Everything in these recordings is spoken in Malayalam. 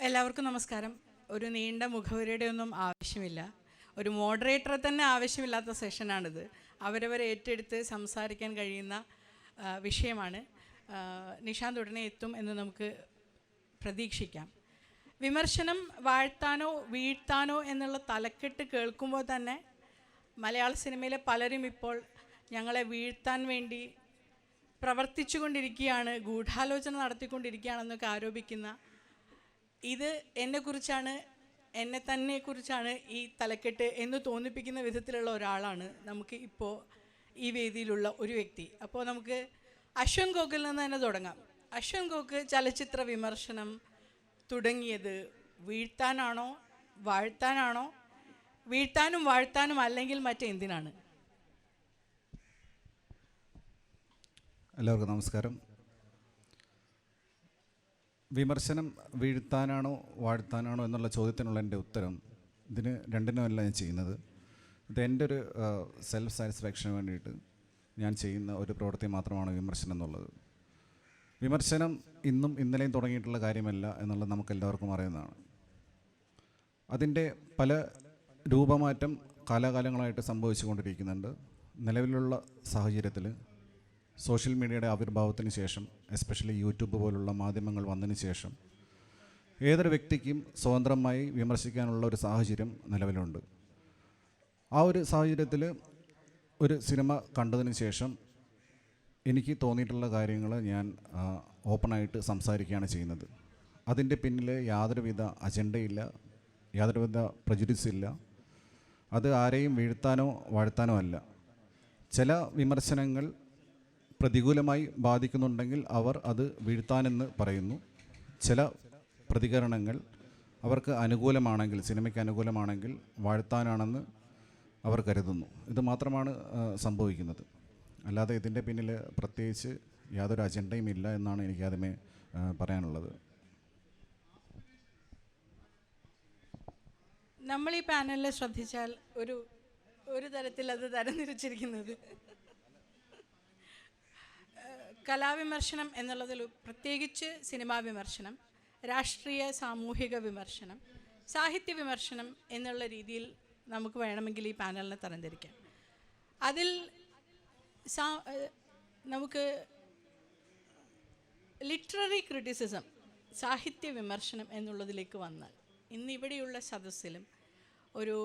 എല്ലാവർക്കും നമസ്കാരം. ഒരു നീണ്ട മുഖവരിയുടെ ഒന്നും ആവശ്യമില്ല. ഒരു മോഡറേറ്ററെ തന്നെ ആവശ്യമില്ലാത്ത സെഷനാണിത്. അവരവരെ ഏറ്റെടുത്ത് സംസാരിക്കാൻ കഴിയുന്ന വിഷയമാണ്. നിഷാന്ത് ഉടനെ എത്തും എന്ന് നമുക്ക് പ്രതീക്ഷിക്കാം. വിമർശനം വാഴ്ത്താനോ വീഴ്ത്താനോ എന്നുള്ള തലക്കെട്ട് കേൾക്കുമ്പോൾ തന്നെ മലയാള സിനിമയിലെ പലരും ഇപ്പോൾ ഞങ്ങളെ വീഴ്ത്താൻ വേണ്ടി പ്രവർത്തിച്ചു കൊണ്ടിരിക്കുകയാണ്, ഗൂഢാലോചന നടത്തിക്കൊണ്ടിരിക്കുകയാണെന്നൊക്കെ ആരോപിക്കുന്ന, ഇത് എന്നെക്കുറിച്ചാണ്, എന്നെ തന്നെക്കുറിച്ചാണ് ഈ തലക്കെട്ട് എന്ന് തോന്നിപ്പിക്കുന്ന വിധത്തിലുള്ള ഒരാളാണ് നമുക്ക് ഇപ്പോൾ ഈ വേദിയിലുള്ള ഒരു വ്യക്തി. അപ്പോൾ നമുക്ക് അശ്വൻ ഗോകിൽ നിന്ന് തന്നെ തുടങ്ങാം. അശ്വൻ ഗോക്ക് ചലച്ചിത്ര വിമർശനം തുടങ്ങിയത് വീഴ്ത്താനാണോ വാഴ്ത്താനാണോ? വീഴ്ത്താനും വാഴ്ത്താനും അല്ലെങ്കിൽ മറ്റെന്തിനാണ്? എല്ലാവർക്കും നമസ്കാരം. വിമർശനം വീഴ്ത്താനാണോ വാഴ്ത്താനാണോ എന്നുള്ള ചോദ്യത്തിനുള്ള എൻ്റെ ഉത്തരം, ഇതിന് രണ്ടിനുമല്ല ഞാൻ ചെയ്യുന്നത്. ഇത് എൻ്റെ ഒരു സെൽഫ് സാറ്റിസ്ഫാക്ഷന് വേണ്ടിയിട്ട് ഞാൻ ചെയ്യുന്ന ഒരു പ്രവൃത്തി മാത്രമാണ് വിമർശനം എന്നുള്ളത്. വിമർശനം ഇന്നും ഇന്നലെയും തുടങ്ങിയിട്ടുള്ള കാര്യമല്ല എന്നുള്ളത് നമുക്കെല്ലാവർക്കും അറിയുന്നതാണ്. അതിൻ്റെ പല രൂപമാറ്റം കാലാകാലങ്ങളായിട്ട് സംഭവിച്ചു കൊണ്ടിരിക്കുന്നുണ്ട്. നിലവിലുള്ള സാഹചര്യത്തിൽ സോഷ്യൽ മീഡിയയുടെ ആവിർഭാവത്തിന് ശേഷം, എസ്പെഷ്യലി യൂട്യൂബ് പോലുള്ള മാധ്യമങ്ങൾ വന്നതിന് ശേഷം, ഏതൊരു വ്യക്തിക്കും സ്വതന്ത്രമായി വിമർശിക്കാനുള്ള ഒരു സാഹചര്യം നിലവിലുണ്ട്. ആ ഒരു സാഹചര്യത്തിൽ ഒരു സിനിമ കണ്ടതിന് ശേഷം എനിക്ക് തോന്നിയിട്ടുള്ള കാര്യങ്ങൾ ഞാൻ ഓപ്പണായിട്ട് സംസാരിക്കുകയാണ് ചെയ്യുന്നത്. അതിൻ്റെ പിന്നിൽ യാതൊരുവിധ അജണ്ടയില്ല, യാതൊരുവിധ പ്രജുഡിസ് ഇല്ല. അത് ആരെയും വീഴ്ത്താനോ വാഴ്ത്താനോ അല്ല. ചില വിമർശനങ്ങൾ പ്രതികൂലമായി ബാധിക്കുന്നുണ്ടെങ്കിൽ അവർ അത് വീഴ്ത്താനെന്ന് പറയുന്നു. ചില പ്രതികരണങ്ങൾ അവർക്ക് അനുകൂലമാണെങ്കിൽ, സിനിമയ്ക്ക് അനുകൂലമാണെങ്കിൽ വാഴ്ത്താനാണെന്ന് അവർ കരുതുന്നു. ഇത് മാത്രമാണ് സംഭവിക്കുന്നത്. അല്ലാതെ ഇതിൻ്റെ പിന്നിൽ പ്രത്യേകിച്ച് യാതൊരു അജണ്ടയും ഇല്ല എന്നാണ് എനിക്ക് ആദ്യമേ പറയാനുള്ളത്. നമ്മൾ ഈ പാനലിൽ ശ്രദ്ധിച്ചാൽ ഒരു തരത്തിൽ അത് തരംതിരിച്ചിരിക്കുന്നത് കലാവിമർശനം എന്നുള്ളതിൽ, പ്രത്യേകിച്ച് സിനിമാ വിമർശനം, രാഷ്ട്രീയ സാമൂഹിക വിമർശനം, സാഹിത്യ വിമർശനം എന്നുള്ള രീതിയിൽ നമുക്ക് വേണമെങ്കിൽ ഈ പാനലിനെ തരംതിരിക്കാം. അതിൽ നമുക്ക് ലിറ്റററി ക്രിറ്റിസിസം, സാഹിത്യ വിമർശനം എന്നുള്ളതിലേക്ക് വന്നാൽ, ഇന്നിവിടെയുള്ള സദസ്സിലും ഒരു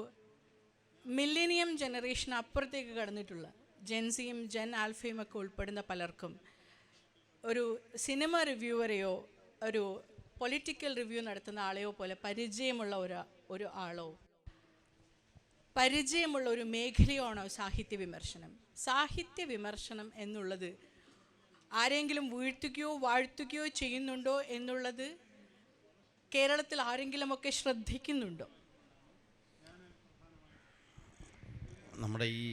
മില്ലേനിയം ജനറേഷൻ അപ്പുറത്തേക്ക് കടന്നിട്ടുള്ള ജെൻസിയും ജെൻ ആൽഫയും ഒക്കെ ഉൾപ്പെടുന്ന പലർക്കും ഒരു സിനിമ റിവ്യൂവരെയോ ഒരു പൊളിറ്റിക്കൽ റിവ്യൂ നടത്തുന്ന ആളെയോ പോലെ പരിചയമുള്ള ഒരു ആളോ പരിചയമുള്ള ഒരു മേഖലയോ ആണോ സാഹിത്യ വിമർശനം? സാഹിത്യ വിമർശനം എന്നുള്ളത് ആരെങ്കിലും വീഴ്ത്തുകയോ വാഴ്ത്തുകയോ ചെയ്യുന്നുണ്ടോ എന്നുള്ളത് കേരളത്തിൽ ആരെങ്കിലുമൊക്കെ ശ്രദ്ധിക്കുന്നുണ്ടോ? നമ്മുടെ ഈ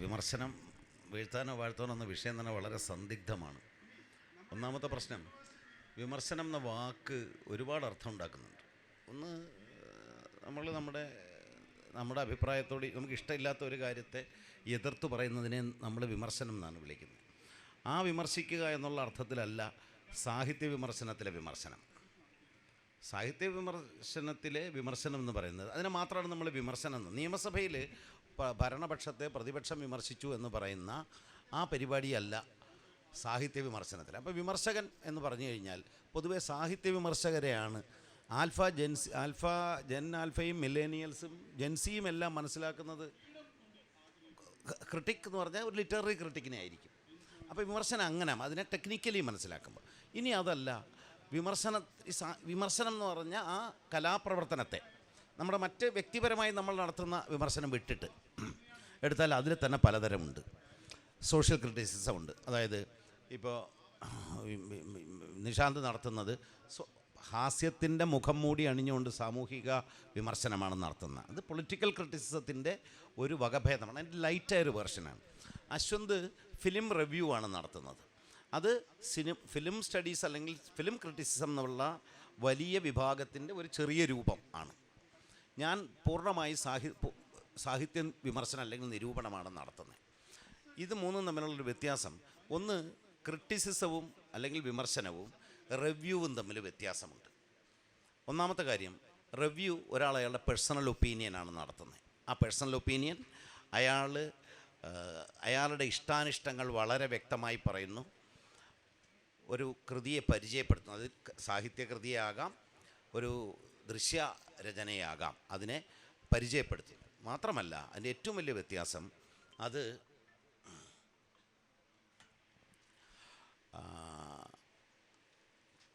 വിമർശനം വീഴ്ത്താനോ വാഴ്ത്താനോ എന്ന വിഷയം തന്നെ വളരെ സന്ദിഗ്ധമാണ്. ഒന്നാമത്തെ പ്രശ്നം, വിമർശനം എന്ന വാക്ക് ഒരുപാട് അർത്ഥം ഉണ്ടാക്കുന്നുണ്ട്. ഒന്ന്, നമ്മൾ നമ്മുടെ അഭിപ്രായത്തോട് നമുക്ക് ഇഷ്ടമില്ലാത്ത ഒരു കാര്യത്തെ എതിർത്ത് പറയുന്നതിനെ നമ്മൾ വിമർശനം എന്നാണ് വിളിക്കുന്നത്. ആ വിമർശിക്കുക എന്നുള്ള അർത്ഥത്തിലല്ല സാഹിത്യ വിമർശനത്തിലെ വിമർശനം. സാഹിത്യ വിമർശനത്തിലെ വിമർശനം എന്ന് പറയുന്നത്, അതിനെ മാത്രമാണ് നമ്മൾ വിമർശനം എന്ന്. നിയമസഭയിൽ ഭരണപക്ഷത്തെ പ്രതിപക്ഷം വിമർശിച്ചു എന്ന് പറയുന്ന ആ പരിപാടിയല്ല സാഹിത്യ വിമർശനത്തിൽ. അപ്പോൾ വിമർശകൻ എന്ന് പറഞ്ഞു കഴിഞ്ഞാൽ പൊതുവെ സാഹിത്യ വിമർശകരെയാണ് ജെൻ ആൽഫയും മില്ലേനിയൽസും ജെൻസിയും എല്ലാം മനസ്സിലാക്കുന്നത്. ക്രിട്ടിക് എന്ന് പറഞ്ഞാൽ ഒരു ലിറ്റററി ക്രിട്ടിക്കിനെ ആയിരിക്കും. അപ്പോൾ വിമർശനം അങ്ങനെ അതിനെ ടെക്നിക്കലി മനസ്സിലാക്കുമ്പോൾ. ഇനി അതല്ല, വിമർശനം എന്ന് പറഞ്ഞാൽ ആ കലാപ്രവർത്തനത്തെ നമ്മുടെ മറ്റ് വ്യക്തിപരമായി നമ്മൾ നടത്തുന്ന വിമർശനം വിട്ടിട്ട് എടുത്താൽ അതിൽ തന്നെ പലതരമുണ്ട്. സോഷ്യൽ ക്രിറ്റിസിസം ഉണ്ട്. അതായത് ഇപ്പോൾ നിഷാന്ത് നടത്തുന്നത് ഹാസ്യത്തിൻ്റെ മുഖം മൂടി അണിഞ്ഞുകൊണ്ട് സാമൂഹിക വിമർശനമാണ് നടത്തുന്നത്. അത് പൊളിറ്റിക്കൽ ക്രിറ്റിസിസത്തിൻ്റെ ഒരു വകഭേദമാണ്, അതിൻ്റെ ലൈറ്റായൊരു വേർഷനാണ്. അശ്വന്ത് ഫിലിം റിവ്യൂ ആണ് നടത്തുന്നത്. അത് ഫിലിം സ്റ്റഡീസ് അല്ലെങ്കിൽ ഫിലിം ക്രിറ്റിസിസം എന്നുള്ള വലിയ വിഭാഗത്തിൻ്റെ ഒരു ചെറിയ രൂപം ആണ്. ഞാൻ പൂർണ്ണമായി സാഹിത്യ വിമർശനം അല്ലെങ്കിൽ നിരൂപണമാണ് നടത്തുന്നത്. ഇത് മൂന്നും തമ്മിലുള്ളൊരു വ്യത്യാസം, ഒന്ന് ക്രിറ്റിസിസവും അല്ലെങ്കിൽ വിമർശനവും റിവ്യൂവും തമ്മിൽ വ്യത്യാസമുണ്ട്. ഒന്നാമത്തെ കാര്യം, റിവ്യൂ ഒരാൾ അയാളുടെ പേഴ്സണൽ ഒപ്പീനിയനാണ് നടത്തുന്നത്. ആ പേഴ്സണൽ ഒപ്പീനിയൻ അയാളുടെ ഇഷ്ടാനിഷ്ടങ്ങൾ വളരെ വ്യക്തമായി പറയുന്നു. ഒരു കൃതിയെ പരിചയപ്പെടുത്തുന്നു. അത് സാഹിത്യകൃതിയാകാം, ഒരു ദൃശ്യരചനയാകാം, അതിനെ പരിചയപ്പെടുത്തി. മാത്രമല്ല അതിൻ്റെ ഏറ്റവും വലിയ വ്യത്യാസം, അത്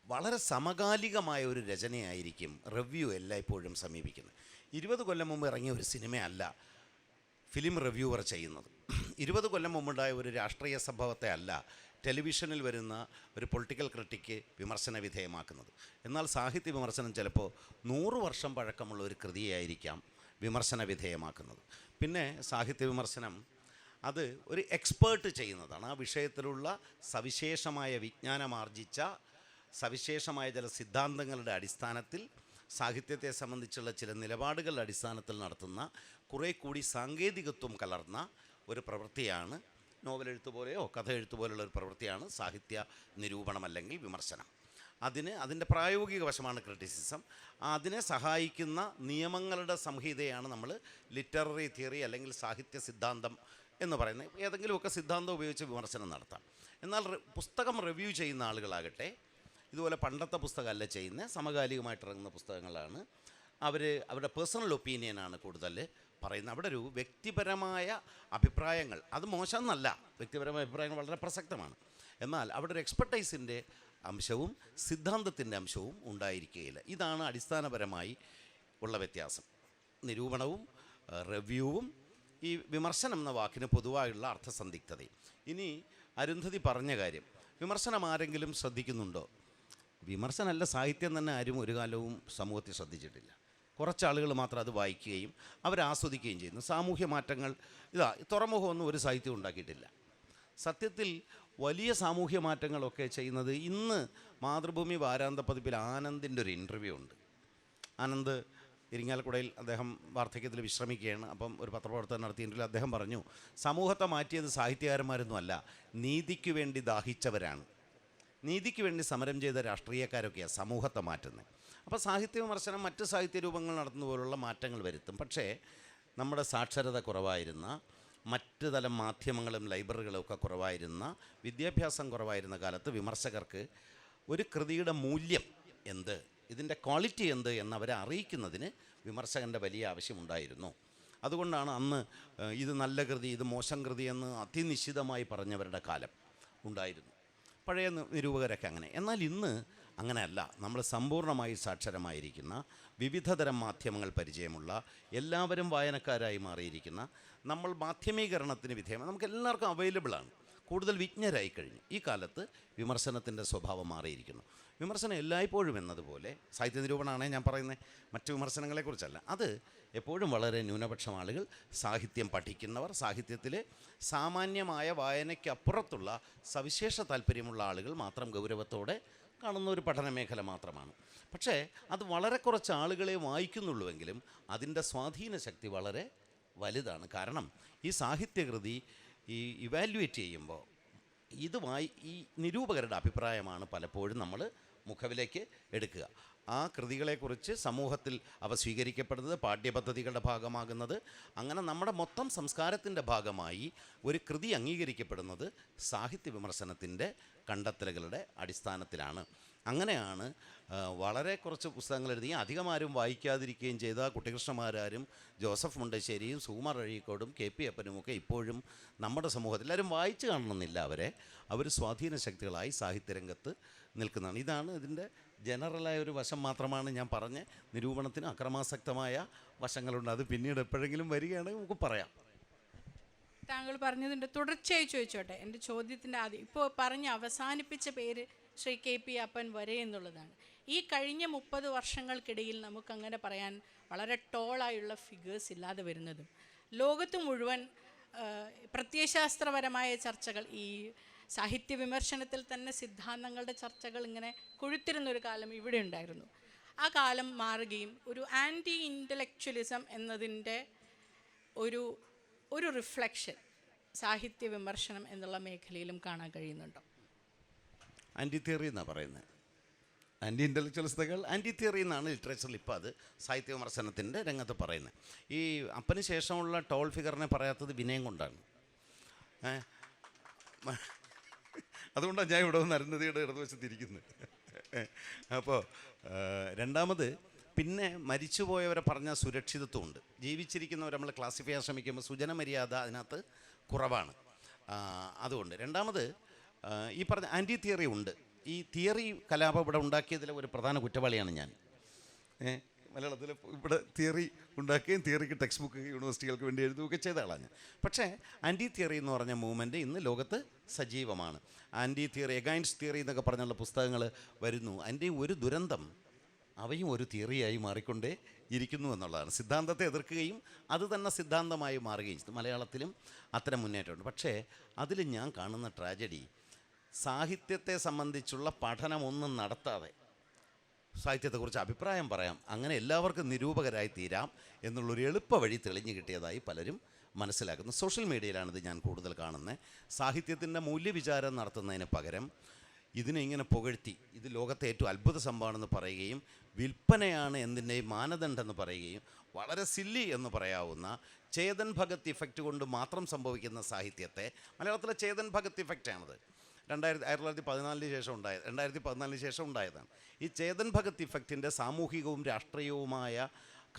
വളരെ സമകാലികമായ ഒരു രചനയായിരിക്കും റിവ്യൂ എല്ലായ്പ്പോഴും സമീപിക്കുന്നത്. 20 കൊല്ലം മുമ്പ് ഇറങ്ങിയ ഒരു സിനിമയല്ല ഫിലിം റിവ്യൂവർ ചെയ്യുന്നത്. 20 കൊല്ലം മുമ്പുണ്ടായ ഒരു രാഷ്ട്രീയ സംഭവത്തെ അല്ല ടെലിവിഷനിൽ വരുന്ന ഒരു പൊളിറ്റിക്കൽ ക്രിട്ടിക്ക് വിമർശന വിധേയമാക്കുന്നത്. എന്നാൽ സാഹിത്യ വിമർശനം ചിലപ്പോൾ 100 വർഷം പഴക്കമുള്ള ഒരു കൃതിയായിരിക്കാം വിമർശന വിധേയമാക്കുന്നത്. പിന്നെ സാഹിത്യ വിമർശനം അത് ഒരു എക്സ്പേർട്ട് ചെയ്യുന്നതാണ്. ആ വിഷയത്തിലുള്ള സവിശേഷമായ വിജ്ഞാനമാർജിച്ച സവിശേഷമായ ചില സിദ്ധാന്തങ്ങളുടെ അടിസ്ഥാനത്തിൽ സാഹിത്യത്തെ സംബന്ധിച്ചുള്ള ചില നിലപാടുകളുടെ അടിസ്ഥാനത്തിൽ നടത്തുന്ന കുറേ കൂടി സാങ്കേതികത്വം കലർന്ന ഒരു പ്രവൃത്തിയാണ് നോവൽ എഴുത്ത് പോലെയോ കഥ എഴുത്ത് പോലെയുള്ള ഒരു പ്രവൃത്തിയാണ് സാഹിത്യ നിരൂപണം അല്ലെങ്കിൽ വിമർശനം. അതിൻ്റെ പ്രായോഗിക വശമാണ് ക്രിറ്റിസിസം. അതിനെ സഹായിക്കുന്ന നിയമങ്ങളുടെ സംഹിതയാണ് നമ്മൾ ലിറ്റററി തിയറി അല്ലെങ്കിൽ സാഹിത്യ സിദ്ധാന്തം എന്ന് പറയുന്നത്. ഏതെങ്കിലുമൊക്കെ സിദ്ധാന്തം ഉപയോഗിച്ച് വിമർശനം നടത്താം. എന്നാൽ പുസ്തകം റിവ്യൂ ചെയ്യുന്ന ആളുകളാകട്ടെ ഇതുപോലെ പണ്ടത്തെ പുസ്തകമല്ല ചെയ്യുന്നത്, സമകാലികമായിട്ട് ഇറങ്ങുന്ന പുസ്തകങ്ങളാണ്. അവരുടെ പേഴ്സണൽ ഒപ്പീനിയനാണ് കൂടുതൽ പറയുന്നത്. അവിടെ ഒരു വ്യക്തിപരമായ അഭിപ്രായങ്ങൾ, അത് മോശമെന്നല്ല, വ്യക്തിപരമായ അഭിപ്രായങ്ങൾ വളരെ പ്രസക്തമാണ്. എന്നാൽ അവിടെ ഒരു എക്സ്പെർട്ടൈസിൻ്റെ അംശവും സിദ്ധാന്തത്തിൻ്റെ അംശവും ഉണ്ടായിരിക്കുകയില്ല. ഇതാണ് അടിസ്ഥാനപരമായി ഉള്ള വ്യത്യാസം. നിരൂപണവും റിവ്യൂവും ഈ വിമർശനം എന്ന വാക്കിന് പൊതുവായുള്ള അർത്ഥസന്ധിഗ്ധതയും. ഇനി അരുന്ധതി പറഞ്ഞ കാര്യം, വിമർശനം ആരെങ്കിലും ശ്രദ്ധിക്കുന്നുണ്ടോ? വിമർശനമല്ല സാഹിത്യം തന്നെ ആരും ഒരു കാലവും സമൂഹത്തിൽ ശ്രദ്ധിച്ചിട്ടില്ല. കുറച്ചാളുകൾ മാത്രം അത് വായിക്കുകയും അവരാസ്വദിക്കുകയും ചെയ്യുന്നു. സാമൂഹ്യ മാറ്റങ്ങൾ തുറമുഖമൊന്നും ഒരു സാഹിത്യം ഉണ്ടാക്കിയിട്ടില്ല. സത്യത്തിൽ വലിയ സാമൂഹ്യ മാറ്റങ്ങളൊക്കെ ചെയ്യുന്നത്, ഇന്ന് മാതൃഭൂമി വാരാന്ത പതിപ്പിൽ ആനന്ദിൻ്റെ ഒരു ഇൻ്റർവ്യൂ ഉണ്ട്. ആനന്ദ് ഇരിങ്ങാലക്കുടയിൽ അദ്ദേഹം വാർദ്ധക്യത്തിൽ വിശ്രമിക്കുകയാണ്. അപ്പം ഒരു പത്രപ്രവർത്തനം നടത്തിയെങ്കിൽ അദ്ദേഹം പറഞ്ഞു, സമൂഹത്തെ മാറ്റിയത് സാഹിത്യകാരന്മാരൊന്നും അല്ല, നീതിക്ക് വേണ്ടി ദാഹിച്ചവരാണ്, നീതിക്ക് വേണ്ടി സമരം ചെയ്ത രാഷ്ട്രീയക്കാരൊക്കെയാണ് സമൂഹത്തെ മാറ്റുന്നത്. അപ്പോൾ സാഹിത്യ വിമർശനം മറ്റ് സാഹിത്യ രൂപങ്ങൾ നടത്തുന്ന പോലുള്ള മാറ്റങ്ങൾ വരുത്തും. പക്ഷേ നമ്മുടെ സാക്ഷരത കുറവായിരുന്ന, മറ്റ് തരം മാധ്യമങ്ങളും ലൈബ്രറികളും ഒക്കെ കുറവായിരുന്ന, വിദ്യാഭ്യാസം കുറവായിരുന്ന കാലത്ത് വിമർശകർക്ക് ഒരു കൃതിയുടെ മൂല്യം എന്ത്, ഇതിൻ്റെ ക്വാളിറ്റി എന്ത് എന്നവരെ അറിയിക്കുന്നതിന് വിമർശകൻ്റെ വലിയ ആവശ്യമുണ്ടായിരുന്നു. അതുകൊണ്ടാണ് അന്ന് ഇത് നല്ല കൃതി, ഇത് മോശം കൃതി എന്ന് അതിനിശ്ചിതമായി പറഞ്ഞവരുടെ കാലം ഉണ്ടായിരുന്നു, പഴയ നിരൂപകരൊക്കെ അങ്ങനെ. എന്നാൽ ഇന്ന് അങ്ങനെയല്ല. നമ്മൾ സമ്പൂർണ്ണമായി സാക്ഷരമായിരിക്കുന്ന, വിവിധതരം മാധ്യമങ്ങൾ പരിചയമുള്ള, എല്ലാവരും വായനക്കാരായി മാറിയിരിക്കുന്ന, നമ്മൾ മാധ്യമീകരണത്തിന് വിധേയമാണ്, നമുക്ക് എല്ലാവർക്കും അവൈലബിളാണ്, കൂടുതൽ വിജ്ഞരായി കഴിഞ്ഞു. ഈ കാലത്ത് വിമർശനത്തിൻ്റെ സ്വഭാവം മാറിയിരിക്കുന്നു. വിമർശനം എല്ലായ്പ്പോഴും എന്നതുപോലെ, സാഹിത്യ നിരൂപണമാണേ ഞാൻ പറയുന്നത്, മറ്റു വിമർശനങ്ങളെക്കുറിച്ചല്ല, അത് എപ്പോഴും വളരെ ന്യൂനപക്ഷം ആളുകൾ, സാഹിത്യം പഠിക്കുന്നവർ, സാഹിത്യത്തിലെ സാമാന്യമായ വായനയ്ക്കപ്പുറത്തുള്ള സവിശേഷ താല്പര്യമുള്ള ആളുകൾ മാത്രം ഗൗരവത്തോടെ കാണുന്ന ഒരു പഠന മേഖല മാത്രമാണ്. പക്ഷേ അത് വളരെ കുറച്ച് ആളുകളെ വായിക്കുന്നുള്ളൂവെങ്കിലും അതിൻ്റെ സ്വാധീന ശക്തി വളരെ വലുതാണ്. കാരണം ഈ സാഹിത്യകൃതി ഇവാലുവേറ്റ് ചെയ്യുമ്പോൾ ഈ നിരൂപകരുടെ അഭിപ്രായമാണ് പലപ്പോഴും നമ്മൾ മുഖവിലേക്ക് എടുക്കുക. ആ കൃതികളെക്കുറിച്ച് സമൂഹത്തിൽ അവ സ്വീകരിക്കപ്പെടുന്നത്, പാഠ്യപദ്ധതികളുടെ ഭാഗമാകുന്നത്, അങ്ങനെ നമ്മുടെ മൊത്തം സംസ്കാരത്തിൻ്റെ ഭാഗമായി ഒരു കൃതി അംഗീകരിക്കപ്പെടുന്നത് സാഹിത്യ വിമർശനത്തിൻ്റെ കണ്ടെത്തലുകളുടെ അടിസ്ഥാനത്തിലാണ്. അങ്ങനെയാണ് വളരെ കുറച്ച് പുസ്തകങ്ങൾ എഴുതി അധികമാരും വായിക്കാതിരിക്കുകയും ചെയ്ത കുട്ടികൃഷ്ണമാരാരും ജോസഫ് മുണ്ടശ്ശേരിയും സുകുമാർ അഴീക്കോടും KP അപ്പനുമൊക്കെ ഇപ്പോഴും നമ്മുടെ സമൂഹത്തിൽ എല്ലാവരും വായിച്ചു കാണണമെന്നില്ല. അവർ സ്വാധീന ശക്തികളായി സാഹിത്യരംഗത്ത് നിൽക്കുന്നതാണ്. ഇതാണ് ഇതിൻ്റെ ജനറലായ ഒരു വശം മാത്രമാണ് ഞാൻ പറഞ്ഞ. നിരൂപണത്തിന് അക്രമാസക്തമായ വശങ്ങളുണ്ട്, അത് പിന്നീട് എപ്പോഴെങ്കിലും വരികയാണെങ്കിൽ നമുക്ക് പറയാം. താങ്കൾ പറഞ്ഞതിൻ്റെ തുടർച്ചയായി ചോദിച്ചോട്ടെ. എൻ്റെ ചോദ്യത്തിൻ്റെ ആദ്യം ഇപ്പോൾ പറഞ്ഞ് അവസാനിപ്പിച്ച പേര് ശ്രീ KP അപ്പൻ വരെ എന്നുള്ളതാണ്. ഈ കഴിഞ്ഞ 30 വർഷങ്ങൾക്കിടയിൽ നമുക്കങ്ങനെ പറയാൻ വളരെ ടോളായുള്ള ഫിഗേഴ്സ് ഇല്ലാതെ വരുന്നതും, ലോകത്ത് മുഴുവൻ പ്രത്യയശാസ്ത്രപരമായ ചർച്ചകൾ, ഈ സാഹിത്യ വിമർശനത്തിൽ തന്നെ സിദ്ധാന്തങ്ങളുടെ ചർച്ചകൾ ഇങ്ങനെ കൊഴുത്തിരുന്നൊരു കാലം ഇവിടെ ഉണ്ടായിരുന്നു. ആ കാലം മാറുകയും ഒരു ആൻറ്റി ഇൻ്റലക്ച്വലിസം എന്നതിൻ്റെ ഒരു റിഫ്ലക്ഷൻ സാഹിത്യ വിമർശനം എന്നുള്ള മേഖലയിലും കാണാൻ കഴിയുന്നുണ്ടോ? ആൻറ്റി തിയറി എന്നാണ് പറയുന്നത്. ആൻറ്റി ഇൻ്റലക്ച്വലിസ്റ്റുകൾ ആൻറ്റി തിയറി എന്നാണ് ലിറ്ററേച്ചറിൽ ഇപ്പോൾ അത് സാഹിത്യ വിമർശനത്തിൻ്റെ രംഗത്ത് പറയുന്നത്. ഈ അപ്പന് ശേഷമുള്ള ടോൾ ഫിഗറിനെ പറയാത്തത് വിനയം കൊണ്ടാണ്. അതുകൊണ്ടാണ് ഞാൻ ഇവിടെ വന്ന് അരുന്ധതിയുടെ ഇടതുവശത്തിരിക്കുന്നത്. അപ്പോൾ രണ്ടാമത്, പിന്നെ മരിച്ചുപോയവരെ പറഞ്ഞ സുരക്ഷിതത്വമുണ്ട്. ജീവിച്ചിരിക്കുന്നവർ നമ്മൾ ക്ലാസിഫൈ ചെയ്യാൻ ശ്രമിക്കുമ്പോൾ സുജനമര്യാദ അതിനകത്ത് കുറവാണ്. അതുകൊണ്ട് രണ്ടാമത് ഈ പറഞ്ഞ ആൻറ്റി തിയറി ഉണ്ട്. ഈ തിയറി കലാപം ഇവിടെ ഉണ്ടാക്കിയതിലെ ഒരു പ്രധാന കുറ്റവാളിയാണ് ഞാൻ. മലയാളത്തിൽ ഇവിടെ തിയറി ഉണ്ടാക്കുകയും തിയറിക്ക് ടെക്സ്റ്റ് ബുക്ക് യൂണിവേഴ്സിറ്റികൾക്ക് വേണ്ടി എഴുതുകയൊക്കെ ചെയ്ത ആളാണ് ഞാൻ. പക്ഷേ ആൻറ്റി തിയറി എന്ന് പറഞ്ഞ മൂവ്മെൻറ്റ് ഇന്ന് ലോകത്ത് സജീവമാണ്. ആൻറ്റി തിയറി, എഗൈൻസ്റ്റ് തിയറി എന്നൊക്കെ പറഞ്ഞുള്ള പുസ്തകങ്ങൾ വരുന്നു. അതിൻ്റെ ഒരു ദുരന്തം അവയും ഒരു തിയറിയായി മാറിക്കൊണ്ടേ ഇരിക്കുന്നു എന്നുള്ളതാണ്. സിദ്ധാന്തത്തെ എതിർക്കുകയും അത് തന്നെ സിദ്ധാന്തമായി മാറുകയും ചെയ്തു. മലയാളത്തിലും അത്തരം മുന്നേറ്റമുണ്ട്. പക്ഷേ അതിൽ ഞാൻ കാണുന്ന ട്രാജഡി, സാഹിത്യത്തെ സംബന്ധിച്ചുള്ള പഠനമൊന്നും നടത്താതെ സാഹിത്യത്തെക്കുറിച്ച് അഭിപ്രായം പറയാം, അങ്ങനെ എല്ലാവർക്കും നിരൂപകരായി തീരാം എന്നുള്ളൊരു എളുപ്പ വഴി തെളിഞ്ഞു കിട്ടിയതായി പലരും മനസ്സിലാക്കുന്നു. സോഷ്യൽ മീഡിയയിലാണിത് ഞാൻ കൂടുതൽ കാണുന്നത്. സാഹിത്യത്തിൻ്റെ മൂല്യവിചാരം നടത്തുന്നതിന് പകരം ഇതിനെ ഇങ്ങനെ പുകഴ്ത്തി ഇത് ലോകത്തെ ഏറ്റവും അത്ഭുത സംഭവമാണെന്ന് പറയുകയും വിൽപ്പനയാണ് എന്തിൻ്റെയും മാനദണ്ഡമെന്ന് പറയുകയും വളരെ സില്ലി എന്ന് പറയാവുന്ന ചേതൻ ഭഗത് ഇഫക്റ്റ് കൊണ്ട് മാത്രം സംഭവിക്കുന്ന സാഹിത്യത്തെ, മലയാളത്തിലെ ചേതൻ ഭഗത് ഇഫക്റ്റാണത്, 2014 ശേഷം ഉണ്ടായത്, 2014 ശേഷം ഉണ്ടായതാണ്. ഈ ചേതൻ ഭഗത് ഇഫക്റ്റിൻ്റെ സാമൂഹികവും രാഷ്ട്രീയവുമായ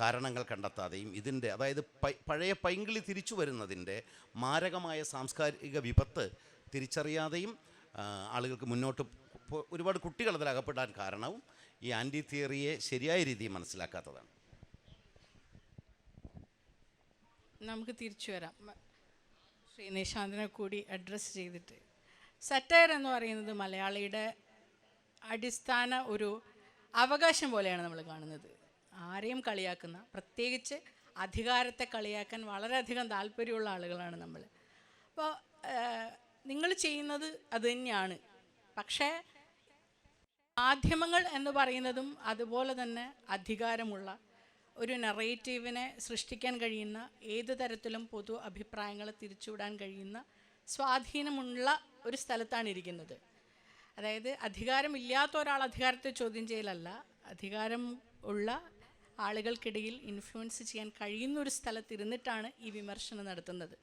കാരണങ്ങൾ കണ്ടെത്താതെയും ഇതിൻ്റെ, അതായത് പഴയ പൈങ്കിളി തിരിച്ചു വരുന്നതിൻ്റെ മാരകമായ സാംസ്കാരിക വിപത്ത് തിരിച്ചറിയാതെയും ആളുകൾക്ക് മുന്നോട്ട് ഒരുപാട് കുട്ടികൾ അതിൽ അകപ്പെടാൻ കാരണവും ഈ ആൻറ്റി തിയറിയെ ശരിയായ രീതിയിൽ മനസ്സിലാക്കാത്തതാണ്. നമുക്ക് തിരിച്ചു വരാം. ശ്രീ നിശാന്തിനെ കൂടി അഡ്രസ്സ് ചെയ്തിട്ട്, സറ്റയർ എന്ന് പറയുന്നത് മലയാളിയുടെ അടിസ്ഥാന ഒരു അവകാശം പോലെയാണ് നമ്മൾ കാണുന്നത്. ആരെയും കളിയാക്കുന്ന, പ്രത്യേകിച്ച് അധികാരത്തെ കളിയാക്കാൻ വളരെയധികം താല്പര്യമുള്ള ആളുകളാണ് നമ്മൾ. അപ്പോൾ നിങ്ങൾ ചെയ്യുന്നത് അത് തന്നെയാണ്. പക്ഷേ മാധ്യമങ്ങൾ എന്ന് പറയുന്നതും അതുപോലെ തന്നെ അധികാരമുള്ള ഒരു നറേറ്റീവിനെ സൃഷ്ടിക്കാൻ കഴിയുന്ന, ഏത് തരത്തിലും പൊതു അഭിപ്രായങ്ങളെ തിരിച്ചുവിടാൻ കഴിയുന്ന സ്വാധീനമുള്ള ഒരു സ്ഥലത്താണ് ഇരിക്കുന്നത്. അതായത് അധികാരമില്ലാത്ത ഒരാൾ അധികാരത്തെ ചോദ്യം ചെയ്യലല്ല, അധികാരം ഉള്ള ആളുകൾക്കിടയിൽ ഇൻഫ്ലുവൻസ് ചെയ്യാൻ കഴിയുന്ന ഒരു സ്ഥലത്തിരുന്നിട്ടാണ് ഈ വിമർശനം നടത്തുന്നത്.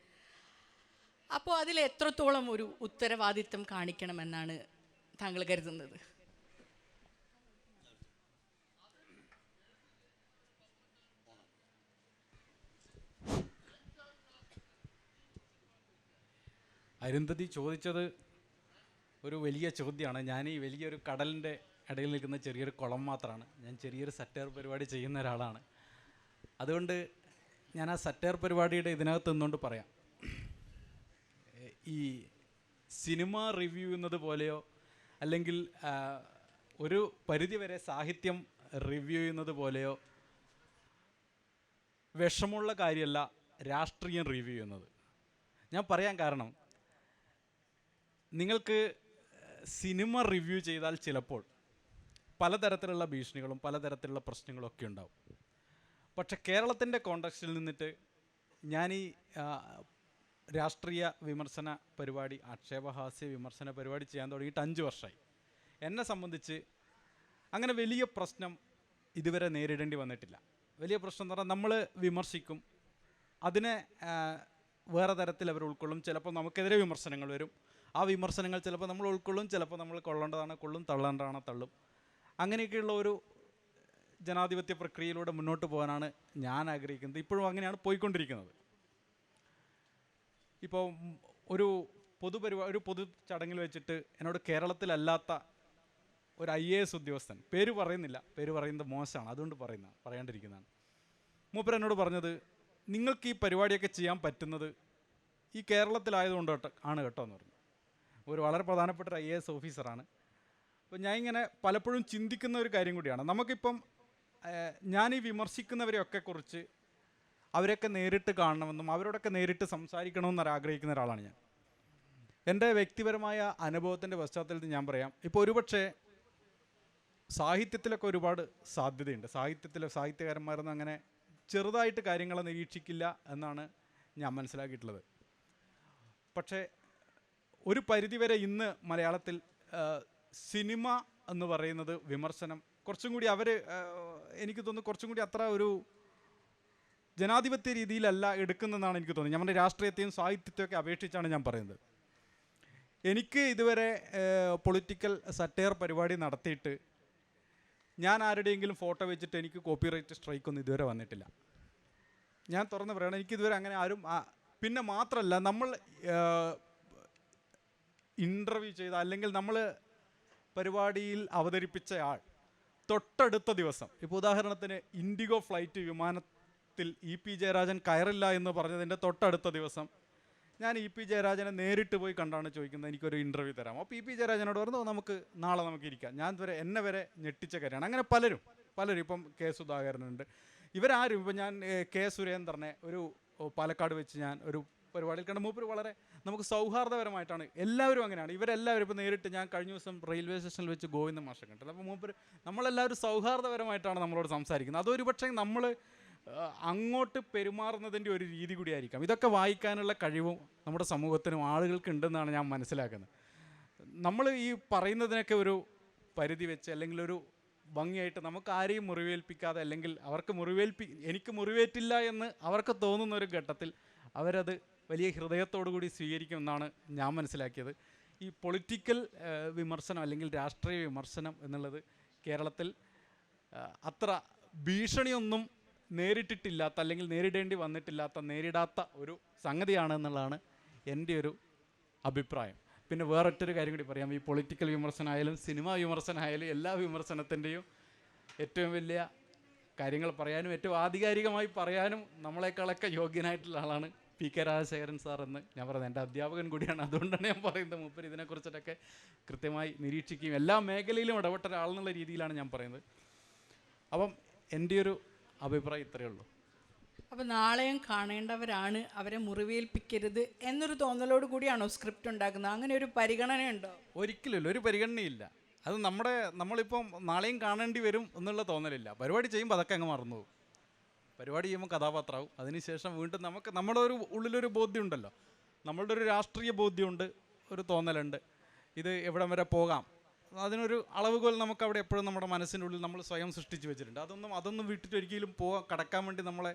അപ്പോൾ അതിൽ എത്രത്തോളം ഒരു ഉത്തരവാദിത്വം കാണിക്കണമെന്നാണ് താങ്കൾ കരുതുന്നത്? അരുന്ധതി ചോദിച്ചത് ഒരു വലിയ ചോദ്യമാണ്. ഞാൻ ഈ വലിയൊരു കടലിൻ്റെ ഇടയിൽ നിൽക്കുന്ന ചെറിയൊരു കുളം മാത്രമാണ്. ഞാൻ ചെറിയൊരു സറ്റയർ പരിപാടി ചെയ്യുന്ന ഒരാളാണ്. അതുകൊണ്ട് ഞാൻ ആ സറ്റയർ പരിപാടിയുടെ ഇതിനകത്ത് നിന്നുകൊണ്ട് പറയാം, ഈ സിനിമ റിവ്യൂ എന്നത് പോലെയോ അല്ലെങ്കിൽ ഒരു പരിധിവരെ സാഹിത്യം റിവ്യൂ ചെയ്യുന്നത് പോലെയോ വിഷമുള്ള കാര്യമല്ല രാഷ്ട്രീയം റിവ്യൂ ചെയ്യുന്നത്. ഞാൻ പറയാൻ കാരണം, നിങ്ങൾക്ക് സിനിമ റിവ്യൂ ചെയ്താൽ ചിലപ്പോൾ പലതരത്തിലുള്ള ഭീഷണികളും പലതരത്തിലുള്ള പ്രശ്നങ്ങളും ഒക്കെ ഉണ്ടാവും. പക്ഷെ കേരളത്തിൻ്റെ കോണ്ടക്സ്റ്റിൽ നിന്നിട്ട് ഞാൻ ഈ രാഷ്ട്രീയ വിമർശന പരിപാടി, ആക്ഷേപഹാസ്യ വിമർശന പരിപാടി ചെയ്യാൻ തുടങ്ങിയിട്ട് 5 വർഷമായി. എന്നെ സംബന്ധിച്ച് അങ്ങനെ വലിയ പ്രശ്നം ഇതുവരെ നേരിടേണ്ടി വന്നിട്ടില്ല. വലിയ പ്രശ്നം എന്ന് പറഞ്ഞാൽ നമ്മൾ വിമർശിക്കും, അതിനെ വേറെ തരത്തിൽ അവർ ഉൾക്കൊള്ളും. ചിലപ്പോൾ നമുക്കെതിരെ വിമർശനങ്ങൾ വരും. ആ വിമർശനങ്ങൾ ചിലപ്പോൾ നമ്മൾ ഉൾക്കൊള്ളും, ചിലപ്പോൾ നമ്മൾ കൊള്ളേണ്ടതാണ് കൊള്ളും, തള്ളേണ്ടതാണ് തള്ളും. അങ്ങനെയൊക്കെയുള്ള ഒരു ജനാധിപത്യ പ്രക്രിയയിലൂടെ മുന്നോട്ട് പോകാനാണ് ഞാൻ ആഗ്രഹിക്കുന്നത്. ഇപ്പോഴും അങ്ങനെയാണ് പോയിക്കൊണ്ടിരിക്കുന്നത്. ഇപ്പോൾ ഒരു പൊതു ചടങ്ങിൽ വെച്ചിട്ട് എന്നോട് കേരളത്തിലല്ലാത്ത ഒരു IAS ഉദ്യോഗസ്ഥൻ, പേര് പറയുന്നില്ല, പേര് പറയുന്നത് മോശമാണ്, അതുകൊണ്ട് പറയാണ്ടിരിക്കുന്നതാണ്, മൂപ്പർ എന്നോട് പറഞ്ഞത്, നിങ്ങൾക്ക് ഈ പരിപാടിയൊക്കെ ചെയ്യാൻ പറ്റുന്നത് ഈ കേരളത്തിലായതുകൊണ്ട് ആണ് കേട്ടോ എന്ന് പറഞ്ഞു. ഒരു വളരെ പ്രധാനപ്പെട്ട ഒരു IAS ഓഫീസറാണ്. അപ്പോൾ ഞാൻ ഇങ്ങനെ പലപ്പോഴും ചിന്തിക്കുന്ന ഒരു കാര്യം കൂടിയാണ്. നമുക്കിപ്പം ഞാൻ ഈ വിമർശിക്കുന്നവരെയൊക്കെ കുറിച്ച് അവരൊക്കെ നേരിട്ട് കാണണമെന്നും അവരോടൊക്കെ നേരിട്ട് സംസാരിക്കണമെന്ന് ആഗ്രഹിക്കുന്ന ഒരാളാണ് ഞാൻ. എൻ്റെ വ്യക്തിപരമായ അനുഭവത്തിൻ്റെ പശ്ചാത്തലത്തിൽ ഞാൻ പറയാം, ഇപ്പോൾ ഒരുപക്ഷെ സാഹിത്യത്തിലൊക്കെ ഒരുപാട് സാധ്യതയുണ്ട്. സാഹിത്യകാരന്മാരൊന്നും അങ്ങനെ ചെറുതായിട്ട് കാര്യങ്ങളെ നിരീക്ഷിക്കില്ല എന്നാണ് ഞാൻ മനസ്സിലാക്കിയിട്ടുള്ളത്. പക്ഷേ ഒരു പരിധിവരെ ഇന്ന് മലയാളത്തിൽ സിനിമ എന്ന് പറയുന്നത് വിമർശനം കുറച്ചും കൂടി അവർ എനിക്ക് തോന്നുന്നു കുറച്ചും കൂടി അത്ര ഒരു ജനാധിപത്യ രീതിയിലല്ല എടുക്കുന്നതെന്നാണ് എനിക്ക് തോന്നുന്നത്. നമ്മുടെ രാഷ്ട്രീയത്തെയും സാഹിത്യത്തെയൊക്കെ അപേക്ഷിച്ചാണ് ഞാൻ പറയുന്നത്. എനിക്ക് ഇതുവരെ പൊളിറ്റിക്കൽ സറ്റയർ പരിപാടി നടത്തിയിട്ട് ഞാൻ ആരുടെയെങ്കിലും ഫോട്ടോ വെച്ചിട്ട് എനിക്ക് കോപ്പിറൈറ്റ് സ്ട്രൈക്കൊന്നും ഇതുവരെ വന്നിട്ടില്ല. ഞാൻ തുറന്ന് പറയണം, എനിക്കിതുവരെ അങ്ങനെ ആരും. പിന്നെ മാത്രമല്ല, നമ്മൾ ഇൻ്റർവ്യൂ ചെയ്ത അല്ലെങ്കിൽ നമ്മൾ പരിപാടിയിൽ അവതരിപ്പിച്ച ആൾ തൊട്ടടുത്ത ദിവസം, ഇപ്പോൾ ഉദാഹരണത്തിന് ഇൻഡിഗോ ഫ്ലൈറ്റ് വിമാനത്തിൽ EP ജയരാജൻ കയറില്ല എന്ന് പറഞ്ഞതിൻ്റെ തൊട്ടടുത്ത ദിവസം ഞാൻ EP ജയരാജനെ നേരിട്ട് പോയി കണ്ടാണ് ചോദിക്കുന്നത്, എനിക്കൊരു ഇൻ്റർവ്യൂ തരാം. അപ്പോൾ EP ജയരാജനോട് പറഞ്ഞു നമുക്ക് നാളെ നമുക്ക് ഇരിക്കാം. ഞാൻ എന്നെ വരെ ഞെട്ടിച്ച കാര്യമാണ്. അങ്ങനെ പലരും ഇപ്പം K സുധാകരനുണ്ട്, ഇവരാരും. ഇപ്പം ഞാൻ K സുരേന്ദ്രനെ ഒരു പാലക്കാട് വെച്ച് ഞാൻ ഒരു പരിപാടിയിൽ കണ്ട മൂപ്പര് വളരെ നമുക്ക് സൗഹാർദ്ദപരമായിട്ടാണ്, എല്ലാവരും അങ്ങനെയാണ്. ഇവരെല്ലാവരും ഇപ്പോൾ നേരിട്ട് ഞാൻ കഴിഞ്ഞ ദിവസം റെയിൽവേ സ്റ്റേഷനിൽ വെച്ച് ഗോവിന്ദ മാഷെ കണ്ടത്. അപ്പോൾ മൂപ്പര് നമ്മളെല്ലാവരും സൗഹാർദ്ദപരമായിട്ടാണ് നമ്മളോട് സംസാരിക്കുന്നത്. അതൊരു പക്ഷേ നമ്മൾ അങ്ങോട്ട് പെരുമാറുന്നതിൻ്റെ ഒരു രീതി കൂടിയായിരിക്കാം. ഇതൊക്കെ വായിക്കാനുള്ള കഴിവും നമ്മുടെ സമൂഹത്തിനും ആളുകൾക്ക് ഉണ്ടെന്നാണ് ഞാൻ മനസ്സിലാക്കുന്നത്. നമ്മൾ ഈ പറയുന്നതിനൊക്കെ ഒരു പരിധി വെച്ച് അല്ലെങ്കിൽ ഒരു ഭംഗിയായിട്ട് നമുക്ക് ആരെയും മുറിവേൽപ്പിക്കാതെ, അല്ലെങ്കിൽ അവർക്ക് എനിക്ക് മുറിവേറ്റില്ല എന്ന് അവർക്ക് തോന്നുന്ന ഒരു ഘട്ടത്തിൽ അവരത് വലിയ ഹൃദയത്തോടു കൂടി സ്വീകരിക്കുമെന്നാണ് ഞാൻ മനസ്സിലാക്കിയത്. ഈ പൊളിറ്റിക്കൽ വിമർശനം അല്ലെങ്കിൽ രാഷ്ട്രീയ വിമർശനം എന്നുള്ളത് കേരളത്തിൽ അത്ര ഭീഷണിയൊന്നും നേരിട്ടിട്ടില്ലാത്ത അല്ലെങ്കിൽ നേരിടാത്ത ഒരു സംഗതിയാണ് എന്നുള്ളതാണ് എൻ്റെ ഒരു അഭിപ്രായം. പിന്നെ വേറൊറ്റൊരു കാര്യം കൂടി പറയാം. ഈ പൊളിറ്റിക്കൽ വിമർശനമായാലും സിനിമാ വിമർശനമായാലും എല്ലാ വിമർശനത്തിൻ്റെയും ഏറ്റവും വലിയ കാര്യങ്ങൾ പറയാനും ഏറ്റവും ആധികാരികമായി പറയാനും നമ്മളെക്കാളൊക്കെ യോഗ്യനായിട്ടുള്ള ആളാണ് PK രാജശേഖരൻ സാർ എന്ന് ഞാൻ പറയുന്നത്. എൻ്റെ അധ്യാപകൻ കൂടിയാണ്, അതുകൊണ്ടാണ് ഞാൻ പറയുന്നത്. മൂപ്പർ ഇതിനെക്കുറിച്ചിട്ടൊക്കെ കൃത്യമായി നിരീക്ഷിക്കുകയും എല്ലാ മേഖലയിലും ഇടപെട്ട ഒരാളെന്നുള്ള രീതിയിലാണ് ഞാൻ പറയുന്നത്. അപ്പം എൻ്റെ ഒരു അഭിപ്രായം ഇത്രയേ ഉള്ളൂ. അപ്പോൾ നാളെയും കാണേണ്ടവരാണ്, അവരെ മുറിവേൽപ്പിക്കരുത് എന്നൊരു തോന്നലോട് കൂടിയാണോ സ്ക്രിപ്റ്റ് ഉണ്ടാക്കുന്നത്? അങ്ങനെ ഒരു പരിഗണനയുണ്ടോ? ഒരിക്കലുമില്ല, ഒരു പരിഗണനയില്ല. അത് നമ്മളിപ്പം നാളെയും കാണേണ്ടി വരും എന്നുള്ള തോന്നലില്ല. പരിപാടി ചെയ്യുമ്പോൾ അതൊക്കെ അങ്ങ് മറന്നു പോകും. പരിപാടി ചെയ്യുമ്പോൾ കഥാപാത്രമാവും. അതിനുശേഷം വീണ്ടും നമ്മുടെ ഒരു ഉള്ളിലൊരു ബോധ്യമുണ്ടല്ലോ, നമ്മളുടെ ഒരു രാഷ്ട്രീയ ബോധ്യമുണ്ട്, ഒരു തോന്നലുണ്ട്, ഇത് എവിടം വരെ പോകാം. അതിനൊരു അളവുകോൽ നമുക്ക് അവിടെ എപ്പോഴും നമ്മുടെ മനസ്സിൻ്റെ ഉള്ളിൽ നമ്മൾ സ്വയം സൃഷ്ടിച്ച് വെച്ചിട്ടുണ്ട്. അതൊന്നും വിട്ടിട്ട് ഒരിക്കലും കടക്കാൻ വേണ്ടി നമ്മളെ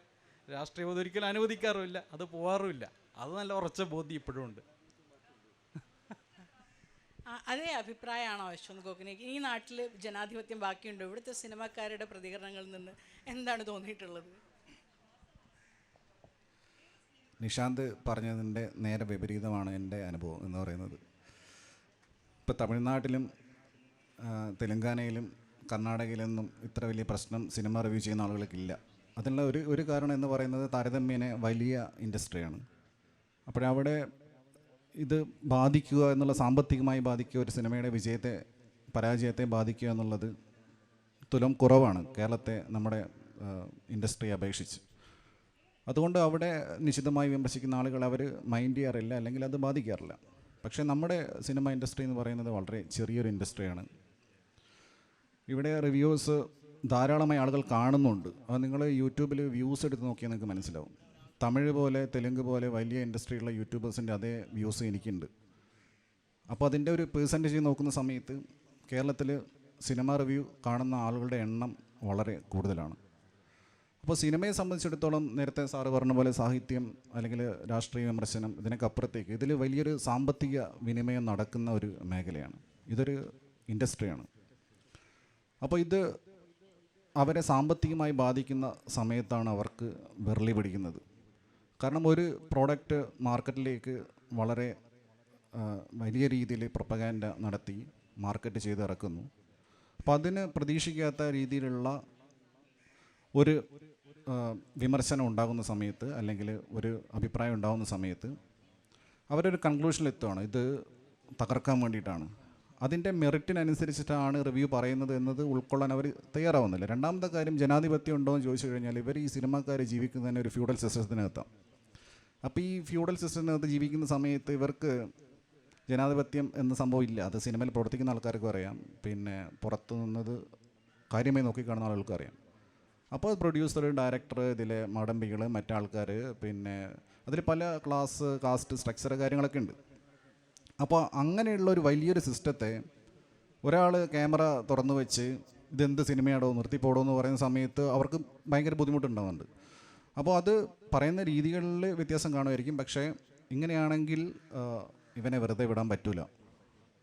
രാഷ്ട്രീയ ബോധം ഒരിക്കലും അനുവദിക്കാറുമില്ല, അത് പോകാറുമില്ല. അത് നല്ല ഉറച്ച ബോധ്യം ഇപ്പോഴും ഉണ്ട്. അതേ അഭിപ്രായമാണോ അശ്വന്ത് ഗോഖലേക്ക്? ഈ നാട്ടിൽ ജനാധിപത്യം ബാക്കിയുണ്ടോ? ഇവിടുത്തെ സിനിമാക്കാരുടെ പ്രതികരണങ്ങളിൽ നിന്ന് എന്താണ് തോന്നിയിട്ടുള്ളത്? നിഷാന്ത് പറഞ്ഞതിൻ്റെ നേരെ വിപരീതമാണ് എൻ്റെ അനുഭവം എന്ന് പറയുന്നത്. ഇപ്പോൾ തമിഴ്നാട്ടിലും തെലുങ്കാനയിലും കർണാടകയിലൊന്നും ഇത്ര വലിയ പ്രശ്നം സിനിമ റിവ്യൂ ചെയ്യുന്ന ആളുകൾക്കില്ല. അതിനുള്ള ഒരു കാരണം എന്ന് പറയുന്നത് താരതമ്യേന വലിയ ഇൻഡസ്ട്രിയാണ്. അപ്പോഴവിടെ ഇത് ബാധിക്കുക എന്നുള്ള, സാമ്പത്തികമായി ബാധിക്കുക, ഒരു സിനിമയുടെ പരാജയത്തെ ബാധിക്കുക എന്നുള്ളത് തുലം കുറവാണ് കേരളത്തെ നമ്മുടെ ഇൻഡസ്ട്രിയെ അപേക്ഷിച്ച്. അതുകൊണ്ട് അവിടെ നിശിതമായി വിമർശിക്കുന്ന ആളുകൾ അവർ മൈൻഡ് ചെയ്യാറില്ല, അല്ലെങ്കിൽ അത് ബാധിക്കാറില്ല. പക്ഷേ നമ്മുടെ സിനിമ ഇൻഡസ്ട്രി എന്ന് പറയുന്നത് വളരെ ചെറിയൊരു ഇൻഡസ്ട്രിയാണ്. ഇവിടെ റിവ്യൂസ് ധാരാളമായി ആളുകൾ കാണുന്നുണ്ട്. അത് നിങ്ങൾ യൂട്യൂബിൽ വ്യൂസ് എടുത്ത് നോക്കിയാൽ നിങ്ങൾക്ക് മനസ്സിലാവും. തമിഴ് പോലെ തെലുങ്ക് പോലെ വലിയ ഇൻഡസ്ട്രിയുള്ള യൂട്യൂബേഴ്സിൻ്റെ അതേ വ്യൂസ് എനിക്കുണ്ട്. അപ്പോൾ അതിൻ്റെ ഒരു പേഴ്സൻറ്റേജ് നോക്കുന്ന സമയത്ത് കേരളത്തിൽ സിനിമ റിവ്യൂ കാണുന്ന ആളുകളുടെ എണ്ണം വളരെ കൂടുതലാണ്. അപ്പോൾ സിനിമയെ സംബന്ധിച്ചിടത്തോളം നേരത്തെ സാറ് പറഞ്ഞ പോലെ സാഹിത്യം അല്ലെങ്കിൽ രാഷ്ട്രീയ വിമർശനം ഇതിനൊക്കെ അപ്പുറത്തേക്ക് ഇതിൽ വലിയൊരു സാമ്പത്തിക വിനിമയം നടക്കുന്ന ഒരു മേഖലയാണ്. ഇതൊരു ഇൻഡസ്ട്രിയാണ്. അപ്പോൾ ഇത് അവരെ സാമ്പത്തികമായി ബാധിക്കുന്ന സമയത്താണ് അവർക്ക് വിരളി പിടിക്കുന്നത്. കാരണം ഒരു പ്രോഡക്റ്റ് മാർക്കറ്റിലേക്ക് വളരെ വലിയ രീതിയിൽ പ്രൊപ്പഗാൻഡ നടത്തി മാർക്കറ്റ് ചെയ്ത് ഇറക്കുന്നു. അപ്പോൾ അതിന് പ്രതീക്ഷിക്കാത്ത രീതിയിലുള്ള ഒരു വിമർശനം ഉണ്ടാകുന്ന സമയത്ത്, അല്ലെങ്കിൽ ഒരു അഭിപ്രായം ഉണ്ടാകുന്ന സമയത്ത് അവരൊരു കൺക്ലൂഷനിലെത്തുകയാണ്, ഇത് തകർക്കാൻ വേണ്ടിയിട്ടാണ്. അതിൻ്റെ മെറിറ്റിനനുസരിച്ചിട്ടാണ് റിവ്യൂ പറയുന്നത് എന്നത് ഉൾക്കൊള്ളാൻ അവർ തയ്യാറാവുന്നില്ല. രണ്ടാമത്തെ കാര്യം, ജനാധിപത്യം ഉണ്ടോ എന്ന് ചോദിച്ചു കഴിഞ്ഞാൽ ഇവർ ഈ സിനിമാക്കാർ ജീവിക്കുന്നതിന് ഒരു ഫ്യൂഡൽ സിസ്റ്റത്തിനകത്താണ്. അപ്പോൾ ഈ ഫ്യൂഡൽ സിസ്റ്റത്തിനകത്ത് ജീവിക്കുന്ന സമയത്ത് ഇവർക്ക് ജനാധിപത്യം എന്ന സംഭവം ഇല്ല. അത് സിനിമയിൽ പ്രവർത്തിക്കുന്ന ആൾക്കാർക്കും അറിയാം, പിന്നെ പുറത്തു നിന്നത് കാര്യമായി നോക്കിക്കാണുന്ന ആളുകൾക്കും അറിയാം. അപ്പോൾ പ്രൊഡ്യൂസർ, ഡയറക്ടർ, ഇതിലെ മടമ്പികൾ, മറ്റാൾക്കാർ, പിന്നെ അതിൽ പല കാസ്റ്റ് സ്ട്രക്ചർ കാര്യങ്ങളൊക്കെ ഉണ്ട്. അപ്പോൾ അങ്ങനെയുള്ള ഒരു വലിയൊരു സിസ്റ്റത്തെ ഒരാൾ ക്യാമറ തുറന്നു വെച്ച് ഇതെന്ത് സിനിമയാണോ നിർത്തിപ്പോടോ എന്ന് പറയുന്ന സമയത്ത് അവർക്ക് ഭയങ്കര ബുദ്ധിമുട്ടുണ്ടാകുന്നുണ്ട്. അപ്പോൾ അത് പറയുന്ന രീതികളിൽ വ്യത്യാസം കാണുമായിരിക്കും. പക്ഷേ ഇങ്ങനെയാണെങ്കിൽ ഇവനെ വെറുതെ വിടാൻ പറ്റില്ല,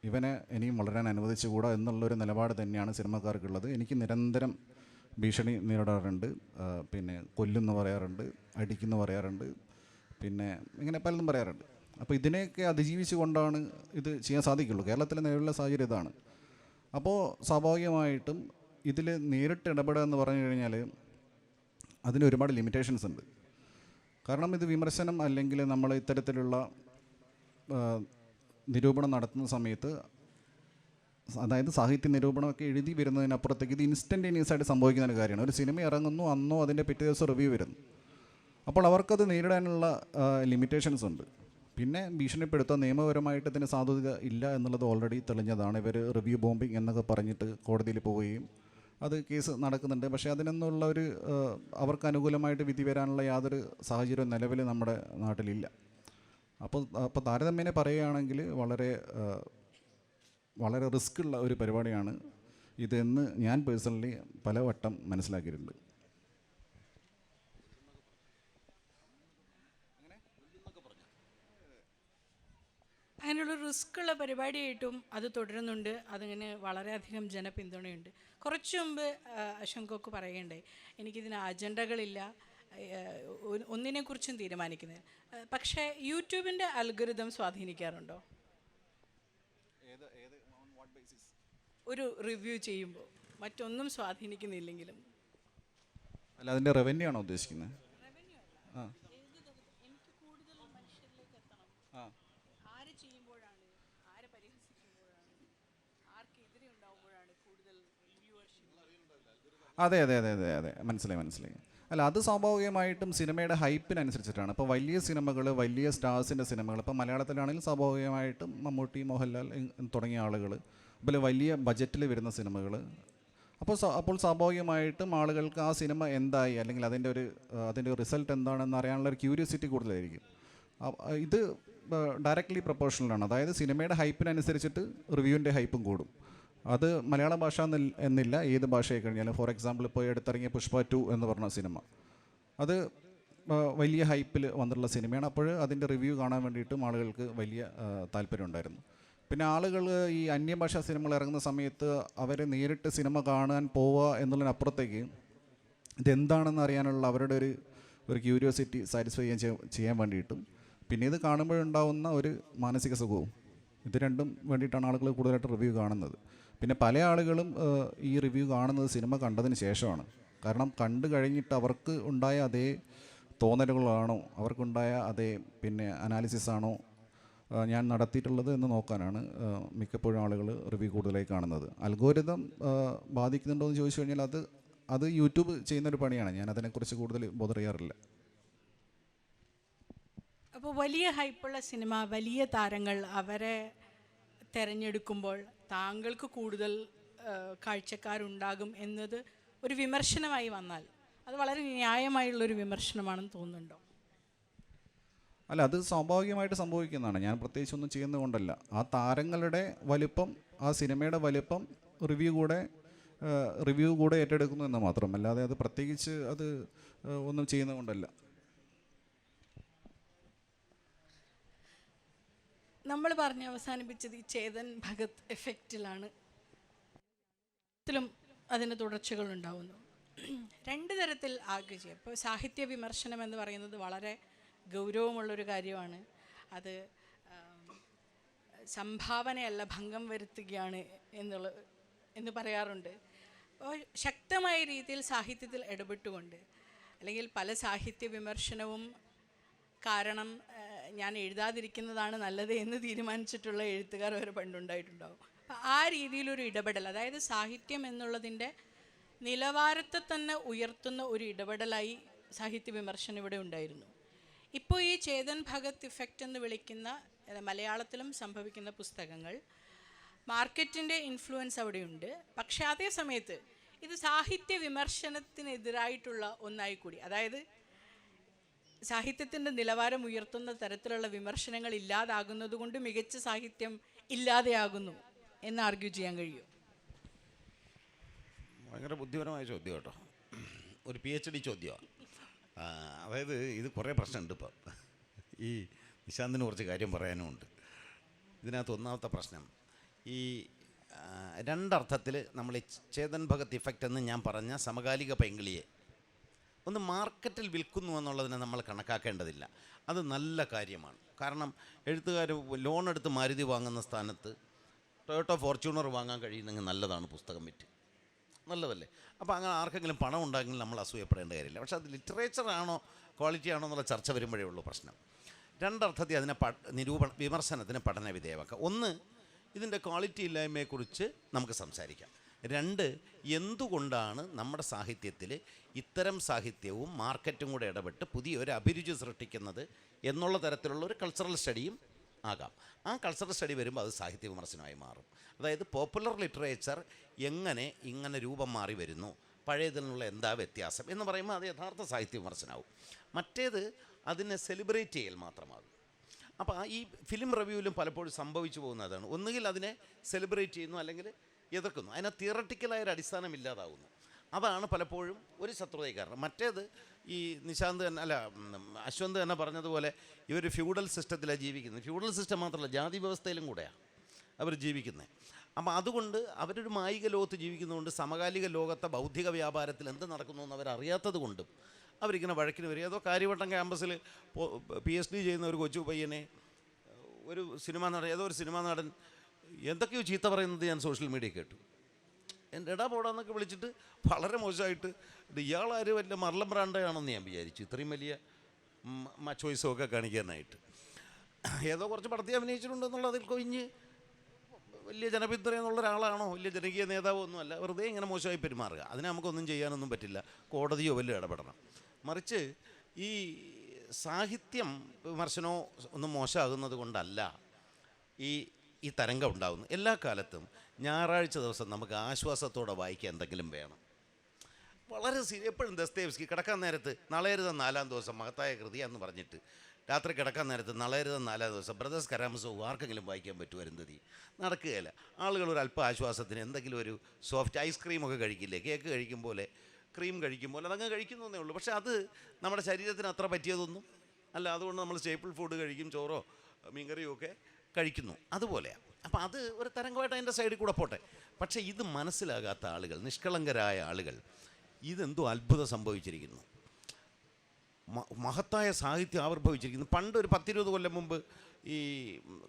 ഇവനെ ഇനിയും വളരാൻ അനുവദിച്ചുകൂടാ എന്നുള്ളൊരു നിലപാട് തന്നെയാണ് സിനിമാക്കാർക്കുള്ളത്. എനിക്ക് നിരന്തരം ഭീഷണി നേരിടാറുണ്ട്, പിന്നെ കൊല്ലുമെന്ന് പറയാറുണ്ട്, അടിക്കുമെന്ന് പറയാറുണ്ട്, പിന്നെ ഇങ്ങനെ പലതും പറയാറുണ്ട്. അപ്പോൾ ഇതിനെയൊക്കെ അതിജീവിച്ചു കൊണ്ടാണ് ഇത് ചെയ്യാൻ സാധിക്കുള്ളൂ. കേരളത്തിലെ നിലവിലുള്ള സാഹചര്യം ഇതാണ്. അപ്പോൾ സ്വാഭാവികമായിട്ടും ഇതിൽ നേരിട്ട് ഇടപെടുക എന്ന് പറഞ്ഞു കഴിഞ്ഞാൽ അതിന് ഒരുപാട് ലിമിറ്റേഷൻസ് ഉണ്ട്. കാരണം ഇത് വിമർശനം അല്ലെങ്കിൽ നമ്മൾ ഇത്തരത്തിലുള്ള നിരൂപണം നടത്തുന്ന സമയത്ത്, അതായത് സാഹിത്യ നിരൂപണമൊക്കെ എഴുതി വരുന്നതിനപ്പുറത്തേക്ക് ഇത് ഇൻസ്റ്റൻറ്റേനിയസ് ആയിട്ട് സംഭവിക്കുന്ന ഒരു കാര്യമാണ്. ഒരു സിനിമ ഇറങ്ങുന്നു, അന്നോ അതിൻ്റെ പിറ്റേ ദിവസം റിവ്യൂ വരുന്നു. അപ്പോൾ അവർക്കത് നേരിടാനുള്ള ലിമിറ്റേഷൻസ് ഉണ്ട്. പിന്നെ ഭീഷണിപ്പെടുത്തുക, നിയമപരമായിട്ട് ഇതിന് സാധുത ഇല്ല എന്നുള്ളത് ഓൾറെഡി തെളിഞ്ഞതാണ്. ഇവർ റിവ്യൂ ബോംബിംഗ് എന്നൊക്കെ പറഞ്ഞിട്ട് കോടതിയിൽ പോവുകയും അത് കേസ് നടക്കുന്നുണ്ട്. പക്ഷേ അതിനൊന്നുള്ള ഒരു അവർക്ക് അനുകൂലമായിട്ട് വിധി വരാനുള്ള യാതൊരു സാഹചര്യവും നിലവിൽ നമ്മുടെ നാട്ടിലില്ല. അപ്പോൾ താരതമ്യേന പറയുകയാണെങ്കിൽ വളരെ റിസ്ക് ഉള്ള ഒരു പരിപാടിയാണ് ഇതെന്ന് ഞാൻ പേഴ്സണലി പലവട്ടം മനസ്സിലാക്കിയിട്ടുണ്ട്. അങ്ങനെയുള്ള റിസ്ക് ഉള്ള പരിപാടിയായിട്ടും അത് തുടരുന്നുണ്ട്. അതിങ്ങനെ വളരെയധികം ജനപിന്തുണയുണ്ട്. കുറച്ചു മുമ്പ് അശോക് പറയുകയുണ്ടായി, എനിക്കിതിന് അജണ്ടകളില്ല, ഒന്നിനെക്കുറിച്ചും തീരുമാനിക്കുന്നത്. പക്ഷേ യൂട്യൂബിൻ്റെ അൽഗോരിതം സ്വാധീനിക്കാറുണ്ടോ? ഒരു റിവ്യൂ ചെയ്യുമ്പോൾ മറ്റൊന്നും സ്വാധീനിക്കുന്നില്ലെങ്കിലും. അല്ല, അതിൻ്റെ റവന്യൂ ആണോ ഉദ്ദേശിക്കുന്നത്? ആ അതെ അതെ അതെ അതെ അതെ മനസ്സിലായി. അല്ല, അത് സ്വാഭാവികമായിട്ടും സിനിമയുടെ ഹൈപ്പിനനുസരിച്ചിട്ടാണ്. ഇപ്പോൾ വലിയ സിനിമകൾ, വലിയ സ്റ്റാർസിൻ്റെ സിനിമകൾ, ഇപ്പോൾ മലയാളത്തിലാണെങ്കിൽ സ്വാഭാവികമായിട്ടും മമ്മൂട്ടി, മോഹൻലാൽ തുടങ്ങിയ ആളുകൾ, അതുപോലെ വലിയ ബജറ്റിൽ വരുന്ന സിനിമകൾ. അപ്പോൾ സ്വാഭാവികമായിട്ടും ആളുകൾക്ക് ആ സിനിമ എന്തായി, അല്ലെങ്കിൽ അതിൻ്റെ റിസൾട്ട് എന്താണെന്ന് അറിയാനുള്ള ഒരു ക്യൂരിയോസിറ്റി കൂടുതലായിരിക്കും. ഇത് ഡയറക്റ്റ്ലി പ്രൊപ്പോർഷണലാണ്. അതായത് സിനിമയുടെ ഹൈപ്പിനനുസരിച്ചിട്ട് റിവ്യൂവിൻ്റെ ഹൈപ്പും കൂടും. അത് മലയാള ഭാഷ എന്നില്ല, ഏത് ഭാഷയായി കഴിഞ്ഞാലും. ഫോർ എക്സാമ്പിൾ, ഇപ്പോൾ എടുത്തിറങ്ങിയ പുഷ്പ 2 എന്ന് പറഞ്ഞ സിനിമ, അത് വലിയ ഹൈപ്പിൽ വന്നിട്ടുള്ള സിനിമയാണ്. അപ്പോൾ അതിൻ്റെ റിവ്യൂ കാണാൻ വേണ്ടിയിട്ടും ആളുകൾക്ക് വലിയ താല്പര്യം ഉണ്ടായിരുന്നു. പിന്നെ ആളുകൾ ഈ അന്യഭാഷാ സിനിമകൾ ഇറങ്ങുന്ന സമയത്ത് അവർ നേരിട്ട് സിനിമ കാണാൻ പോവുക എന്നുള്ളതിനപ്പുറത്തേക്ക് ഇതെന്താണെന്ന് അറിയാനുള്ള അവരുടെ ഒരു ക്യൂരിയോസിറ്റി സാറ്റിസ്ഫൈ ചെയ്യാൻ വേണ്ടിയിട്ടും, പിന്നെ ഇത് കാണുമ്പോഴുണ്ടാവുന്ന ഒരു മാനസിക സുഖവും, ഇത് രണ്ടും വേണ്ടിയിട്ടാണ് ആളുകൾ കൂടുതലായിട്ട് റിവ്യൂ കാണുന്നത്. പിന്നെ പല ആളുകളും ഈ റിവ്യൂ കാണുന്നത് സിനിമ കണ്ടതിന് ശേഷമാണ്. കാരണം കണ്ടു കഴിഞ്ഞിട്ട് അവർക്ക് ഉണ്ടായ അതേ തോന്നലുകളാണോ, അവർക്കുണ്ടായ അതേ പിന്നെ അനാലിസിസ് ആണോ ഞാൻ നടത്തിയിട്ടുള്ളത് എന്ന് നോക്കാനാണ് മിക്കപ്പോഴും ആളുകൾ റിവ്യൂ കൂടുതലായി കാണുന്നത്. അൽഗോരിതം ബാധിക്കുന്നുണ്ടോ എന്ന് ചോദിച്ചു കഴിഞ്ഞാൽ അത് യൂട്യൂബ് ചെയ്യുന്നൊരു പണിയാണ്. ഞാൻ അതിനെക്കുറിച്ച് കൂടുതൽ ബോധർ ചെയ്യാറില്ല. അപ്പോൾ വലിയ ഹൈപ്പുള്ള സിനിമ, വലിയ താരങ്ങൾ, അവരെ തിരഞ്ഞെടുക്കുമ്പോൾ താങ്കൾക്ക് കൂടുതൽ കാഴ്ചക്കാരുണ്ടാകും എന്നത് ഒരു വിമർശനമായി വന്നാൽ അത് വളരെ ന്യായമായുള്ളൊരു വിമർശനമാണെന്ന് തോന്നുന്നുണ്ടോ? അല്ല, അത് സ്വാഭാവികമായിട്ട് സംഭവിക്കുന്നതാണ്. ഞാൻ പ്രത്യേകിച്ച് ഒന്നും ചെയ്യുന്നത് കൊണ്ടല്ല. ആ താരങ്ങളുടെ വലിപ്പം, ആ സിനിമയുടെ വലിപ്പം റിവ്യൂ കൂടെ ഏറ്റെടുക്കുന്നു എന്ന് മാത്രം. അല്ലാതെ അത് പ്രത്യേകിച്ച് അത് ഒന്നും ചെയ്യുന്നത് കൊണ്ടല്ല. നമ്മൾ പറഞ്ഞ് അവസാനിപ്പിച്ചത് ഈ ചേതൻ ഭഗത് എഫക്റ്റിലാണ്. അതിന് തുടർച്ചകൾ ഉണ്ടാവുന്നു. രണ്ട് തരത്തിൽ ആഗ്രഹിക്കുക. ഇപ്പോൾ സാഹിത്യ വിമർശനം എന്ന് പറയുന്നത് വളരെ ഗൗരവമുള്ളൊരു കാര്യമാണ്. അത് സംഭാവനയല്ല, ഭംഗം വരുത്തുകയാണ് എന്ന് പറയാറുണ്ട്. അപ്പോൾ ശക്തമായ രീതിയിൽ സാഹിത്യത്തിൽ ഇടപെട്ടുകൊണ്ട്, അല്ലെങ്കിൽ പല സാഹിത്യ വിമർശനവും കാരണം ഞാൻ എഴുതാതിരിക്കുന്നതാണ് നല്ലത് എന്ന് തീരുമാനിച്ചിട്ടുള്ള എഴുത്തുകാർ ഒരു പണ്ടുണ്ടായിട്ടുണ്ടാവും. അപ്പം ആ രീതിയിലൊരു ഇടപെടൽ, അതായത് സാഹിത്യം എന്നുള്ളതിൻ്റെ നിലവാരത്തെ തന്നെ ഉയർത്തുന്ന ഒരു ഇടപെടലായി സാഹിത്യ വിമർശനം ഇവിടെ ഉണ്ടായിരുന്നു. ഇപ്പോൾ ഈ ചേതൻ ഭഗത് ഇഫക്റ്റ് എന്ന് വിളിക്കുന്ന മലയാളത്തിലും സംഭവിക്കുന്ന പുസ്തകങ്ങൾ, മാർക്കറ്റിൻ്റെ ഇൻഫ്ലുവൻസ് അവിടെയുണ്ട്. പക്ഷേ അതേ സമയത്ത് ഇത് സാഹിത്യ വിമർശനത്തിനെതിരായിട്ടുള്ള ഒന്നായി കൂടി, അതായത് സാഹിത്യത്തിൻ്റെ നിലവാരം ഉയർത്തുന്ന തരത്തിലുള്ള വിമർശനങ്ങൾ ഇല്ലാതാകുന്നത് കൊണ്ട് മികച്ച സാഹിത്യം ഇല്ലാതെയാകുന്നു എന്ന് ആർഗ്യൂ ചെയ്യാൻ കഴിയും. ഭയങ്കര ബുദ്ധിപരമായ ചോദ്യം കേട്ടോ, ഒരു PhD ചോദ്യമാണ്. അതായത് ഇത് കുറേ പ്രശ്നമുണ്ട് ഇപ്പം. ഈ നിശാന്തിന് കുറച്ച് കാര്യം പറയാനുമുണ്ട്. ഇതിനകത്ത് ഒന്നാമത്തെ പ്രശ്നം, ഈ രണ്ടർത്ഥത്തിൽ നമ്മൾ ഈ ചേതൻ ഭഗത് ഇഫക്റ്റ് എന്ന് ഞാൻ പറഞ്ഞ സമകാലിക പൈങ്കിളിയെ ഒന്ന് മാർക്കറ്റിൽ വിൽക്കുന്നു എന്നുള്ളതിനെ നമ്മൾ കണക്കാക്കേണ്ടതില്ല. അത് നല്ല കാര്യമാണ്. കാരണം എഴുത്തുകാർ ലോൺ എടുത്ത് മാരുതി വാങ്ങുന്ന സ്ഥാനത്ത് ടൊയോട്ടോ ഫോർച്യൂണർ വാങ്ങാൻ കഴിയുന്നെങ്കിൽ നല്ലതാണ് പുസ്തകം വിറ്റ്, നല്ലതല്ലേ? അപ്പോൾ അങ്ങനെ ആർക്കെങ്കിലും പണം ഉണ്ടെങ്കിൽ നമ്മൾ അസൂയപ്പെടേണ്ട കാര്യമില്ല. പക്ഷേ അത് ലിറ്ററേച്ചറാണോ ക്വാളിറ്റി ആണോ എന്നുള്ള ചർച്ച വരുമ്പോഴേ ഉള്ളൂ പ്രശ്നം. രണ്ടർത്ഥത്തിൽ അതിനെ വിമർശനത്തിന് പഠന വിധേയമാക്കുക. ഒന്ന്, ഇതിൻ്റെ ക്വാളിറ്റി ഇല്ലായ്മയെക്കുറിച്ച് നമുക്ക് സംസാരിക്കാം. രണ്ട്, എന്തുകൊണ്ടാണ് നമ്മുടെ സാഹിത്യത്തിൽ ഇത്തരം സാഹിത്യവും മാർക്കറ്റും കൂടെ ഇടപെട്ട് പുതിയൊരു അഭിരുചി സൃഷ്ടിക്കുന്നത് എന്നുള്ള തരത്തിലുള്ള ഒരു കൾച്ചറൽ സ്റ്റഡിയും ആകാം. ആ കൾച്ചറൽ സ്റ്റഡി വരുമ്പോൾ അത് സാഹിത്യ വിമർശനമായി മാറും. അതായത് പോപ്പുലർ ലിറ്ററേച്ചർ എങ്ങനെ ഇങ്ങനെ രൂപം മാറി വരുന്നു, പഴയതിൽ നിന്നുള്ള എന്താ വ്യത്യാസം എന്ന് പറയുമ്പോൾ അത് യഥാർത്ഥ സാഹിത്യ വിമർശനമാവും. മറ്റേത് അതിനെ സെലിബ്രേറ്റ് ചെയ്യൽ മാത്രമാകും. അപ്പോൾ ഈ ഫിലിം റിവ്യൂവിലും പലപ്പോഴും സംഭവിച്ചു പോകുന്നതാണ്. ഒന്നുകിൽ അതിനെ സെലിബ്രേറ്റ് ചെയ്യുന്നു, അല്ലെങ്കിൽ എതിർക്കുന്നു. അതിനെ തിയറട്ടിക്കലായൊരു അടിസ്ഥാനം ഇല്ലാതാവുന്നു. അതാണ് പലപ്പോഴും ഒരു ശത്രുതയ്ക്ക് കാരണം. മറ്റേത് ഈ നിശാന്ത് തന്നെ അശ്വന്ത് തന്നെ പറഞ്ഞതുപോലെ ഇവർ ഫ്യൂഡൽ സിസ്റ്റത്തിലാണ് ജീവിക്കുന്നത്. ഫ്യൂഡൽ സിസ്റ്റം മാത്രമല്ല, ജാതി വ്യവസ്ഥയിലും കൂടെയാണ് അവർ ജീവിക്കുന്നത്. അപ്പോൾ അതുകൊണ്ട് അവരൊരു മായിക ലോകത്ത് ജീവിക്കുന്നതുകൊണ്ട് സമകാലിക ലോകത്തെ ബൗദ്ധിക വ്യാപാരത്തിൽ എന്ത് നടക്കുന്നു എന്ന് അവരറിയാത്തത് കൊണ്ടും അവരിങ്ങനെ വഴക്കിന് വരിക. ഏതോ കാര്യവട്ടം ക്യാമ്പസിൽ PhD ചെയ്യുന്ന ഒരു കൊച്ചു പയ്യനെ ഒരു ഏതോ ഒരു സിനിമാ നടൻ എന്തൊക്കെയോ ചീത്ത പറയുന്നത് ഞാൻ സോഷ്യൽ മീഡിയ കേട്ടു. എൻ്റെ ഇടാ പോടാന്നൊക്കെ വിളിച്ചിട്ട് വളരെ മോശമായിട്ട്. ഇയാളാരും വലിയ മർലം ബ്രാൻഡാണെന്ന് ഞാൻ വിചാരിച്ചു, ഇത്രയും വലിയ ചോയ്സൊക്കെ കാണിക്കാനായിട്ട്. ഏതോ കുറച്ച് പടത്തി അഭിനയിച്ചിട്ടുണ്ടെന്നുള്ളതിൽ കൊഴിഞ്ഞ് വലിയ ജനപിന്തുണ എന്നുള്ള ഒരാളാണോ, വലിയ ജനകീയ നേതാവോ ഒന്നുമല്ല. വെറുതെ ഇങ്ങനെ മോശമായി പെരുമാറുക. അതിനെ നമുക്കൊന്നും ചെയ്യാനൊന്നും പറ്റില്ല, കോടതിയോ വലിയ ഇടപെടണം. മറിച്ച് ഈ സാഹിത്യം വിമർശനമോ ഒന്നും മോശമാകുന്നത് കൊണ്ടല്ല ഈ തരംഗം ഉണ്ടാകുന്നു. എല്ലാ കാലത്തും ഞായറാഴ്ച ദിവസം നമുക്ക് ആശ്വാസത്തോടെ വായിക്കാൻ എന്തെങ്കിലും വേണം. വളരെ എപ്പോഴും ദസ്തേവ്സ്കി കിടക്കാൻ നേരത്ത് നളയരുതം 4-ാം ദിവസം മഹത്തായ കൃതിയാന്ന് പറഞ്ഞിട്ട് രാത്രി കിടക്കാൻ നേരത്ത് നളയരുതം 4-ാം ദിവസം ബ്രദേഴ്സ് കരാമസോവ് ആർക്കെങ്കിലും വായിക്കാൻ പറ്റുമോ? അരുന്ധതി നടക്കുകയില്ല. ആളുകൾ ഒരു അല്പ ആശ്വാസത്തിന് എന്തെങ്കിലും ഒരു സോഫ്റ്റ് ഐസ്ക്രീമൊക്കെ കഴിക്കില്ലേ, കേക്ക് കഴിക്കും പോലെ, ക്രീം കഴിക്കും പോലെ അതങ്ങ് കഴിക്കുന്നു എന്നേ ഉള്ളൂ. പക്ഷേ അത് നമ്മുടെ ശരീരത്തിന് അത്ര പറ്റിയതൊന്നും അല്ല. അതുകൊണ്ട് നമ്മൾ സ്റ്റേപ്പിൾ ഫുഡ് കഴിക്കും, ചോറോ മീൻകറിയോ ഒക്കെ കഴിക്കുന്നു, അതുപോലെയാണ്. അപ്പോൾ അത് ഒരു തരംഗമായിട്ട് അതിൻ്റെ സൈഡിൽ കൂടെ പോട്ടെ. പക്ഷേ ഇത് മനസ്സിലാകാത്ത ആളുകൾ, നിഷ്കളങ്കരായ ആളുകൾ, ഇതെന്തോ അത്ഭുതം സംഭവിച്ചിരിക്കുന്നു, മഹത്തായ സാഹിത്യം ആവിർഭവിച്ചിരിക്കുന്നു. പണ്ട് ഒരു 10-20 കൊല്ലം മുമ്പ് ഈ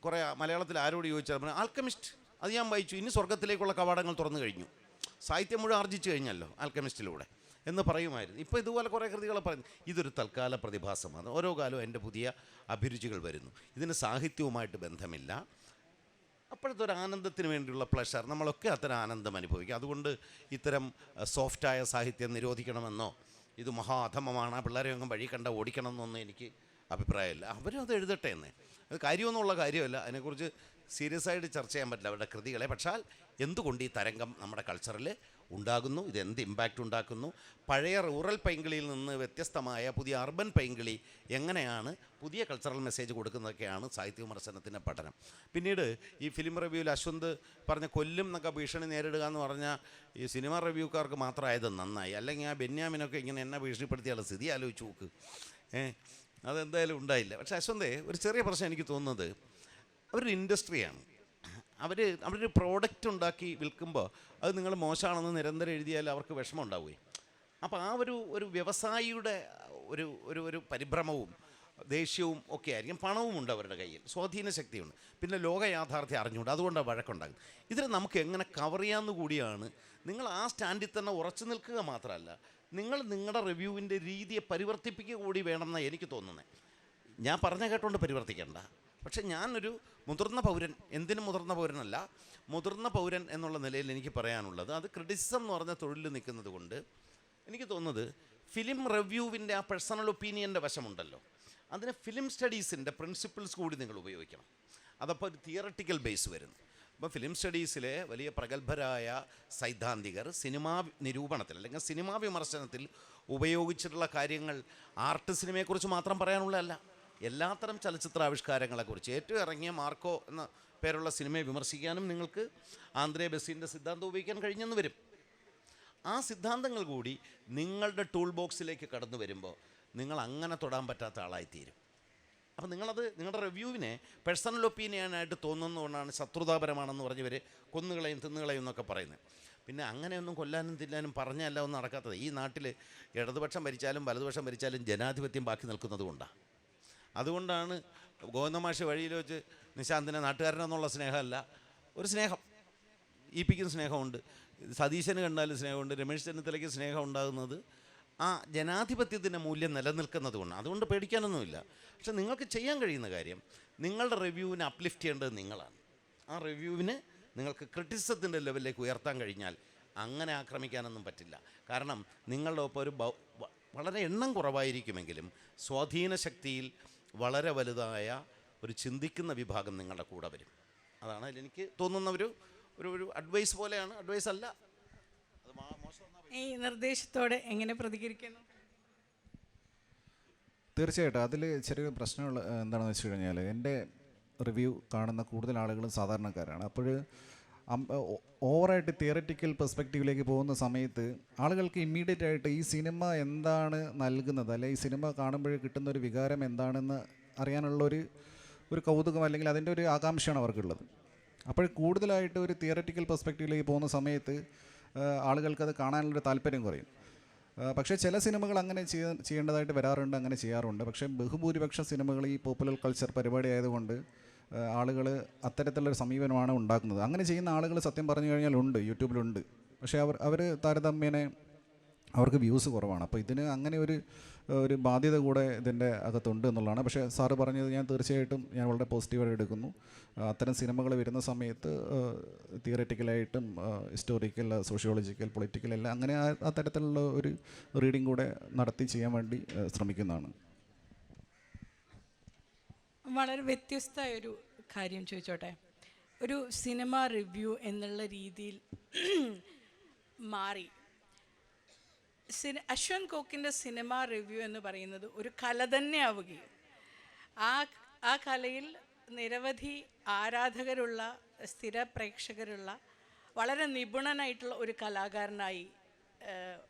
കുറേ മലയാളത്തിൽ ആരോട് ചോദിച്ചാൽ ആൽക്കമിസ്റ്റ് അത് ഞാൻ വായിച്ചു, ഇനി സ്വർഗത്തിലേക്കുള്ള കവാടങ്ങൾ തുറന്നു കഴിഞ്ഞു, സാഹിത്യം മുഴുവൻ ആർജിച്ചു കഴിഞ്ഞല്ലോ ആൽക്കമിസ്റ്റിലൂടെ എന്ന് പറയുമായിരുന്നു. ഇപ്പോൾ ഇതുപോലെ കുറേ കൃതികളെ പറയുന്നു. ഇതൊരു തൽക്കാല പ്രതിഭാസമാണ്. ഓരോ കാലവും എൻ്റെ പുതിയ അഭിരുചികൾ വരുന്നു. ഇതിന് സാഹിത്യവുമായിട്ട് ബന്ധമില്ല. അപ്പോഴത്തെ ഒരു ആനന്ദത്തിന് വേണ്ടിയുള്ള പ്ലഷർ, നമ്മളൊക്കെ അത്തരം ആനന്ദം അനുഭവിക്കും. അതുകൊണ്ട് ഇത്തരം സോഫ്റ്റായ സാഹിത്യം നിരോധിക്കണമെന്നോ ഇത് മഹാധമമാണ് പിള്ളേരെ അങ്ങ് വഴി കണ്ട ഓടിക്കണം എന്നൊന്നും എനിക്ക് അഭിപ്രായമില്ല. അവരും അത് എഴുതട്ടെ എന്നേ. അത് കാര്യമൊന്നുമുള്ള കാര്യമല്ല, അതിനെക്കുറിച്ച് സീരിയസ് ആയിട്ട് ചർച്ച ചെയ്യാൻ പറ്റില്ല അവരുടെ കൃതികളെ. പക്ഷേ എന്തുകൊണ്ട് ഈ തരംഗം നമ്മുടെ കൾച്ചറിൽ ഉണ്ടാകുന്നു, ഇതെന്ത് ഇമ്പാക്റ്റ് ഉണ്ടാക്കുന്നു, പഴയ റൂറൽ പൈങ്കിളിയിൽ നിന്ന് വ്യത്യസ്തമായ പുതിയ അർബൻ പൈങ്കിളി എങ്ങനെയാണ് പുതിയ കൾച്ചറൽ മെസ്സേജ് കൊടുക്കുന്നതൊക്കെയാണ് സാഹിത്യ വിമർശനത്തിൻ്റെ പഠനം. പിന്നീട് ഈ ഫിലിം റിവ്യൂവിൽ അശ്വന്ത് പറഞ്ഞ കൊല്ലും എന്നൊക്കെ ഭീഷണി നേരിടുക എന്ന് പറഞ്ഞാൽ ഈ സിനിമ റിവ്യൂക്കാർക്ക് മാത്രമായത് നന്നായി. അല്ലെങ്കിൽ ആ ബെന്യാമിനൊക്കെ ഇങ്ങനെ എന്നെ ഭീഷണിപ്പെടുത്തിയുള്ള സ്ഥിതി ആലോചിച്ച് നോക്ക്. അതെന്തായാലും ഉണ്ടായില്ല. പക്ഷേ അശ്വന്തേ, ഒരു ചെറിയ പ്രശ്നം എനിക്ക് തോന്നുന്നത്, അവരൊരു ഇൻഡസ്ട്രിയാണ്. അവരൊരു പ്രോഡക്റ്റ് ഉണ്ടാക്കി വിൽക്കുമ്പോൾ അത് നിങ്ങൾ മോശമാണെന്ന് നിരന്തരം എഴുതിയാൽ അവർക്ക് വിഷമം ഉണ്ടാവുകയും. അപ്പോൾ ആ ഒരു വ്യവസായിയുടെ ഒരു പരിഭ്രമവും ദേഷ്യവും ഒക്കെ ആയിരിക്കും. പണവും ഉണ്ട് അവരുടെ കയ്യിൽ, സ്വാധീന ശക്തിയുണ്ട്, പിന്നെ ലോക യാഥാർത്ഥ്യം അറിഞ്ഞുകൊണ്ട് അതുകൊണ്ടാണ് വഴക്കുണ്ടാകും. ഇതിന് നമുക്ക് എങ്ങനെ കവർ ചെയ്യാമെന്ന് കൂടിയാണ്. നിങ്ങൾ ആ സ്റ്റാൻഡിൽ തന്നെ ഉറച്ചു നിൽക്കുക മാത്രമല്ല, നിങ്ങൾ നിങ്ങളുടെ റിവ്യൂവിൻ്റെ രീതിയെ പരിവർത്തിപ്പിക്കുക കൂടി വേണമെന്നാണ് എനിക്ക് തോന്നുന്നത്. ഞാൻ പറഞ്ഞ കേട്ടോണ്ട് പരിവർത്തിക്കേണ്ട. പക്ഷേ ഞാനൊരു മുതിർന്ന പൗരൻ, എന്തിനും മുതിർന്ന പൗരനല്ല, മുതിർന്ന പൗരൻ എന്നുള്ള നിലയിൽ എനിക്ക് പറയാനുള്ളത്, അത് ക്രിറ്റിസിസം എന്ന് പറഞ്ഞ തൊഴിൽ നിൽക്കുന്നത് കൊണ്ട് എനിക്ക് തോന്നുന്നത് ഫിലിം റിവ്യൂവിൻ്റെ ആ പേഴ്സണൽ ഒപ്പീനിയൻ്റെ വശമുണ്ടല്ലോ, അതിന് ഫിലിം സ്റ്റഡീസിൻ്റെ പ്രിൻസിപ്പിൾസ് കൂടി നിങ്ങൾ ഉപയോഗിക്കണം. അതപ്പോൾ ഒരു തിയറട്ടിക്കൽ ബേസ് വരുന്നു. അപ്പോൾ ഫിലിം സ്റ്റഡീസിലെ വലിയ പ്രഗത്ഭരായ സൈദ്ധാന്തികർ സിനിമാ നിരൂപണത്തിൽ അല്ലെങ്കിൽ സിനിമാ വിമർശനത്തിൽ ഉപയോഗിച്ചിട്ടുള്ള കാര്യങ്ങൾ ആർട്ട് സിനിമയെക്കുറിച്ച് മാത്രം പറയാനുള്ളതല്ല, എല്ലാത്തരം ചലച്ചിത്രാവിഷ്കാരങ്ങളെക്കുറിച്ച്. ഏറ്റവും ഇറങ്ങിയ മാർക്കോ എന്ന പേരുള്ള സിനിമയെ വിമർശിക്കാനും നിങ്ങൾക്ക് ആന്ദ്രേ ബസീൻ്റെ സിദ്ധാന്തം ഉപയോഗിക്കാൻ കഴിഞ്ഞെന്ന് വരും. ആ സിദ്ധാന്തങ്ങൾ കൂടി നിങ്ങളുടെ ടൂൾ ബോക്സിലേക്ക് കടന്നു വരുമ്പോൾ നിങ്ങൾ അങ്ങനെ തൊടാൻ പറ്റാത്ത ആളായിത്തീരും. അപ്പം നിങ്ങളുടെ റിവ്യൂവിനെ പേഴ്സണൽ ഒപ്പീനിയനായിട്ട് തോന്നുന്നതുകൊണ്ടാണ് ശത്രുതാപരമാണെന്ന് പറഞ്ഞവർ കൊന്നുകളയും തിന്നുകളയും എന്നൊക്കെ പറയുന്നത്. പിന്നെ അങ്ങനെയൊന്നും കൊല്ലാനും തിന്നാനും പറഞ്ഞല്ല ഒന്നും നടക്കാത്തത്. ഈ നാട്ടിൽ ഇടതുപക്ഷം ഭരിച്ചാലും വലതുപക്ഷം ഭരിച്ചാലും ജനാധിപത്യം ബാക്കി നിൽക്കുന്നത് കൊണ്ടാണ്. അതുകൊണ്ടാണ് ഗോവിന്ദമാഷ് വഴിയിൽ വെച്ച് നിശാന്തിനെ നാട്ടുകാരനെന്നുള്ള സ്നേഹമല്ല, ഒരു സ്നേഹം ഈപ്പിക്കുന്ന സ്നേഹമുണ്ട്, സതീശന് കണ്ടാലും സ്നേഹമുണ്ട്, രമേശ് ചെന്നിത്തലയ്ക്ക് സ്നേഹം ഉണ്ടാകുന്നത് ആ ജനാധിപത്യത്തിൻ്റെ മൂല്യം നിലനിൽക്കുന്നത് കൊണ്ട്. അതുകൊണ്ട് പേടിക്കാനൊന്നുമില്ല. പക്ഷെ നിങ്ങൾക്ക് ചെയ്യാൻ കഴിയുന്ന കാര്യം നിങ്ങളുടെ റിവ്യൂവിനെ അപ്ലിഫ്റ്റ് ചെയ്യേണ്ടത് നിങ്ങളാണ്. ആ റിവ്യൂവിന് നിങ്ങൾക്ക് ക്രിറ്റിസിസത്തിൻ്റെ ലെവലിലേക്ക് ഉയർത്താൻ കഴിഞ്ഞാൽ അങ്ങനെ ആക്രമിക്കാനൊന്നും പറ്റില്ല. കാരണം നിങ്ങളുടെ ഒപ്പം ഒരു വളരെ എണ്ണം കുറവായിരിക്കുമെങ്കിലും സ്വാധീന ശക്തിയിൽ വളരെ വലുതായ ഒരു ചിന്തിക്കുന്ന വിഭാഗം നിങ്ങളുടെ കൂടെ വരും. അതാണ് അതിലെനിക്ക് തോന്നുന്ന ഒരു അഡ്വൈസ് പോലെയാണ്. അഡ്വൈസ് അല്ല, അത് മോശം. ഈ നിർദ്ദേശത്തോടെ എങ്ങനെ പ്രതികരിക്കുന്നു? തീർച്ചയായിട്ടും അതിൽ ചെറിയൊരു പ്രശ്നമുള്ള എന്താണെന്ന് വെച്ച് കഴിഞ്ഞാൽ, എൻ്റെ റിവ്യൂ കാണുന്ന കൂടുതൽ ആളുകളും സാധാരണക്കാരാണ്. അപ്പോൾ ഓവറായിട്ട് തിയററ്റിക്കൽ പെർസ്പെക്റ്റീവിലേക്ക് പോകുന്ന സമയത്ത് ആളുകൾക്ക് ഇമ്മീഡിയറ്റ് ആയിട്ട് ഈ സിനിമ എന്താണ് നൽകുന്നത്, അല്ലെങ്കിൽ ഈ സിനിമ കാണുമ്പോൾ കിട്ടുന്ന ഒരു വികാരം എന്താണെന്ന് അറിയാനുള്ള ഒരു കൗതുകം അല്ലെങ്കിൽ അതിൻ്റെ ഒരു ആകാംക്ഷയാണ് അവർക്കുള്ളത്. അപ്പോൾ കൂടുതലായിട്ട് ഒരു തിയററ്റിക്കൽ പെർസ്പെക്റ്റീവിലേക്ക് പോകുന്ന സമയത്ത് ആളുകൾക്കത് കാണാനുള്ളൊരു താല്പര്യം കുറയും. പക്ഷേ ചില സിനിമകൾ അങ്ങനെ ചെയ്യേണ്ടതായിട്ട് വരാറുണ്ട്, അങ്ങനെ ചെയ്യാറുണ്ട്. പക്ഷേ ബഹുഭൂരിപക്ഷം സിനിമകൾ ഈ പോപ്പുലർ കൾച്ചർ പരിപാടി ആയതുകൊണ്ട് ആളുകൾ അത്തരത്തിലുള്ളൊരു സമീപനമാണ് ഉണ്ടാക്കുന്നത്. അങ്ങനെ ചെയ്യുന്ന ആളുകൾ സത്യം പറഞ്ഞു കഴിഞ്ഞാൽ ഉണ്ട്, യൂട്യൂബിലുണ്ട്. പക്ഷേ അവർ താരതമ്യേന അവർക്ക് വ്യൂസ് കുറവാണ്. അപ്പോൾ ഇതിന് അങ്ങനെ ഒരു ബാധ്യത കൂടെ ഇതിൻ്റെ അകത്തുണ്ട് എന്നുള്ളതാണ്. പക്ഷേ സാറ് പറഞ്ഞത് ഞാൻ തീർച്ചയായിട്ടും വളരെ പോസിറ്റീവായിട്ട് എടുക്കുന്നു. അത്തരം സിനിമകൾ വരുന്ന സമയത്ത് തിയററ്റിക്കലായിട്ടും ഹിസ്റ്റോറിക്കൽ, സോഷ്യോളജിക്കൽ, പൊളിറ്റിക്കൽ എല്ലാം അങ്ങനെ ആ തരത്തിലുള്ള ഒരു റീഡിങ് കൂടെ നടത്തി ചെയ്യാൻ വേണ്ടി ശ്രമിക്കുന്നതാണ്. വളരെ വ്യത്യസ്തമായൊരു കാര്യം ചോദിച്ചോട്ടെ. ഒരു സിനിമ റിവ്യൂ എന്നുള്ള രീതിയിൽ മാറി അശ്വന്ത് കോക്കിൻ്റെ സിനിമ റിവ്യൂ എന്ന് പറയുന്നത് ഒരു കല തന്നെ ആവുകയും ആ കലയിൽ നിരവധി ആരാധകരുള്ള, സ്ഥിര പ്രേക്ഷകരുള്ള, വളരെ നിപുണനായിട്ടുള്ള ഒരു കലാകാരനായി,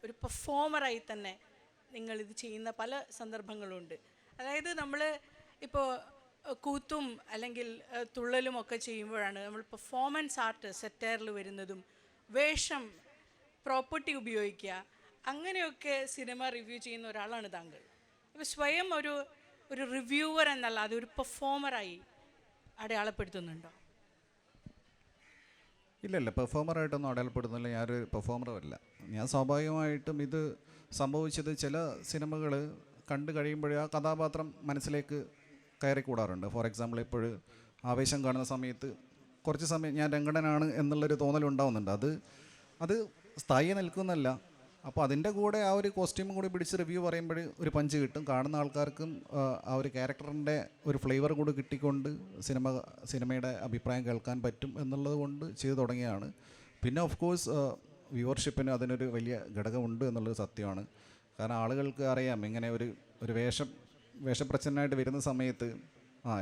ഒരു പെർഫോമറായി തന്നെ നിങ്ങളിത് ചെയ്യുന്ന പല സന്ദർഭങ്ങളുണ്ട്. അതായത് നമ്മൾ ഇപ്പോൾ കൂത്തും അല്ലെങ്കിൽ തുള്ളലും ഒക്കെ ചെയ്യുമ്പോഴാണ് നമ്മൾ പെർഫോമൻസ് ആർട്ട് സെറ്റയറിൽ വരുന്നതും, വേഷം, പ്രോപ്പർട്ടി ഉപയോഗിക്കുക, അങ്ങനെയൊക്കെ സിനിമ റിവ്യൂ ചെയ്യുന്ന ഒരാളാണ് താങ്കൾ. അപ്പോൾ സ്വയം ഒരു റിവ്യൂവർ എന്നല്ല, അതൊരു പെർഫോമറായി അടയാളപ്പെടുത്തുന്നുണ്ടോ? ഇല്ല, പെർഫോമറായിട്ടൊന്നും അടയാളപ്പെടുന്നില്ല. ഞാനൊരു പെർഫോമറുമല്ല. ഞാൻ സ്വാഭാവികമായിട്ടും ഇത് സംഭവിച്ചത് ചില സിനിമകൾ കണ്ടു കഴിയുമ്പോഴേ ആ കഥാപാത്രം മനസ്സിലേക്ക് കയറിക്കൂടാറുണ്ട്. ഫോർ എക്സാമ്പിൾ, ഇപ്പോൾ ആവേശം കാണുന്ന സമയത്ത് കുറച്ച് സമയം ഞാൻ രംഗണനാണ് എന്നുള്ളൊരു തോന്നലുണ്ടാവുന്നുണ്ട്. അത് സ്ഥായി നിൽക്കുന്നല്ല. അപ്പോൾ അതിൻ്റെ കൂടെ ആ ഒരു കോസ്റ്റ്യൂമും കൂടി പിടിച്ച് റിവ്യൂ പറയുമ്പോൾ ഒരു പഞ്ച് കിട്ടും. കാണുന്ന ആൾക്കാർക്കും ആ ഒരു ക്യാരക്ടറിൻ്റെ ഒരു ഫ്ലേവർ കൂടി കിട്ടിക്കൊണ്ട് സിനിമയുടെ അഭിപ്രായം കേൾക്കാൻ പറ്റും എന്നുള്ളത് കൊണ്ട് ചെയ്തു തുടങ്ങിയാണ്. പിന്നെ ഓഫ് കോഴ്സ് വ്യൂവർഷിപ്പിന് അതിനൊരു വലിയ ഘടകമുണ്ട് എന്നുള്ളത് സത്യമാണ്. കാരണം ആളുകൾക്ക് അറിയാം, ഇങ്ങനെ ഒരു വേഷപ്രച്ഛനായിട്ട് വരുന്ന സമയത്ത്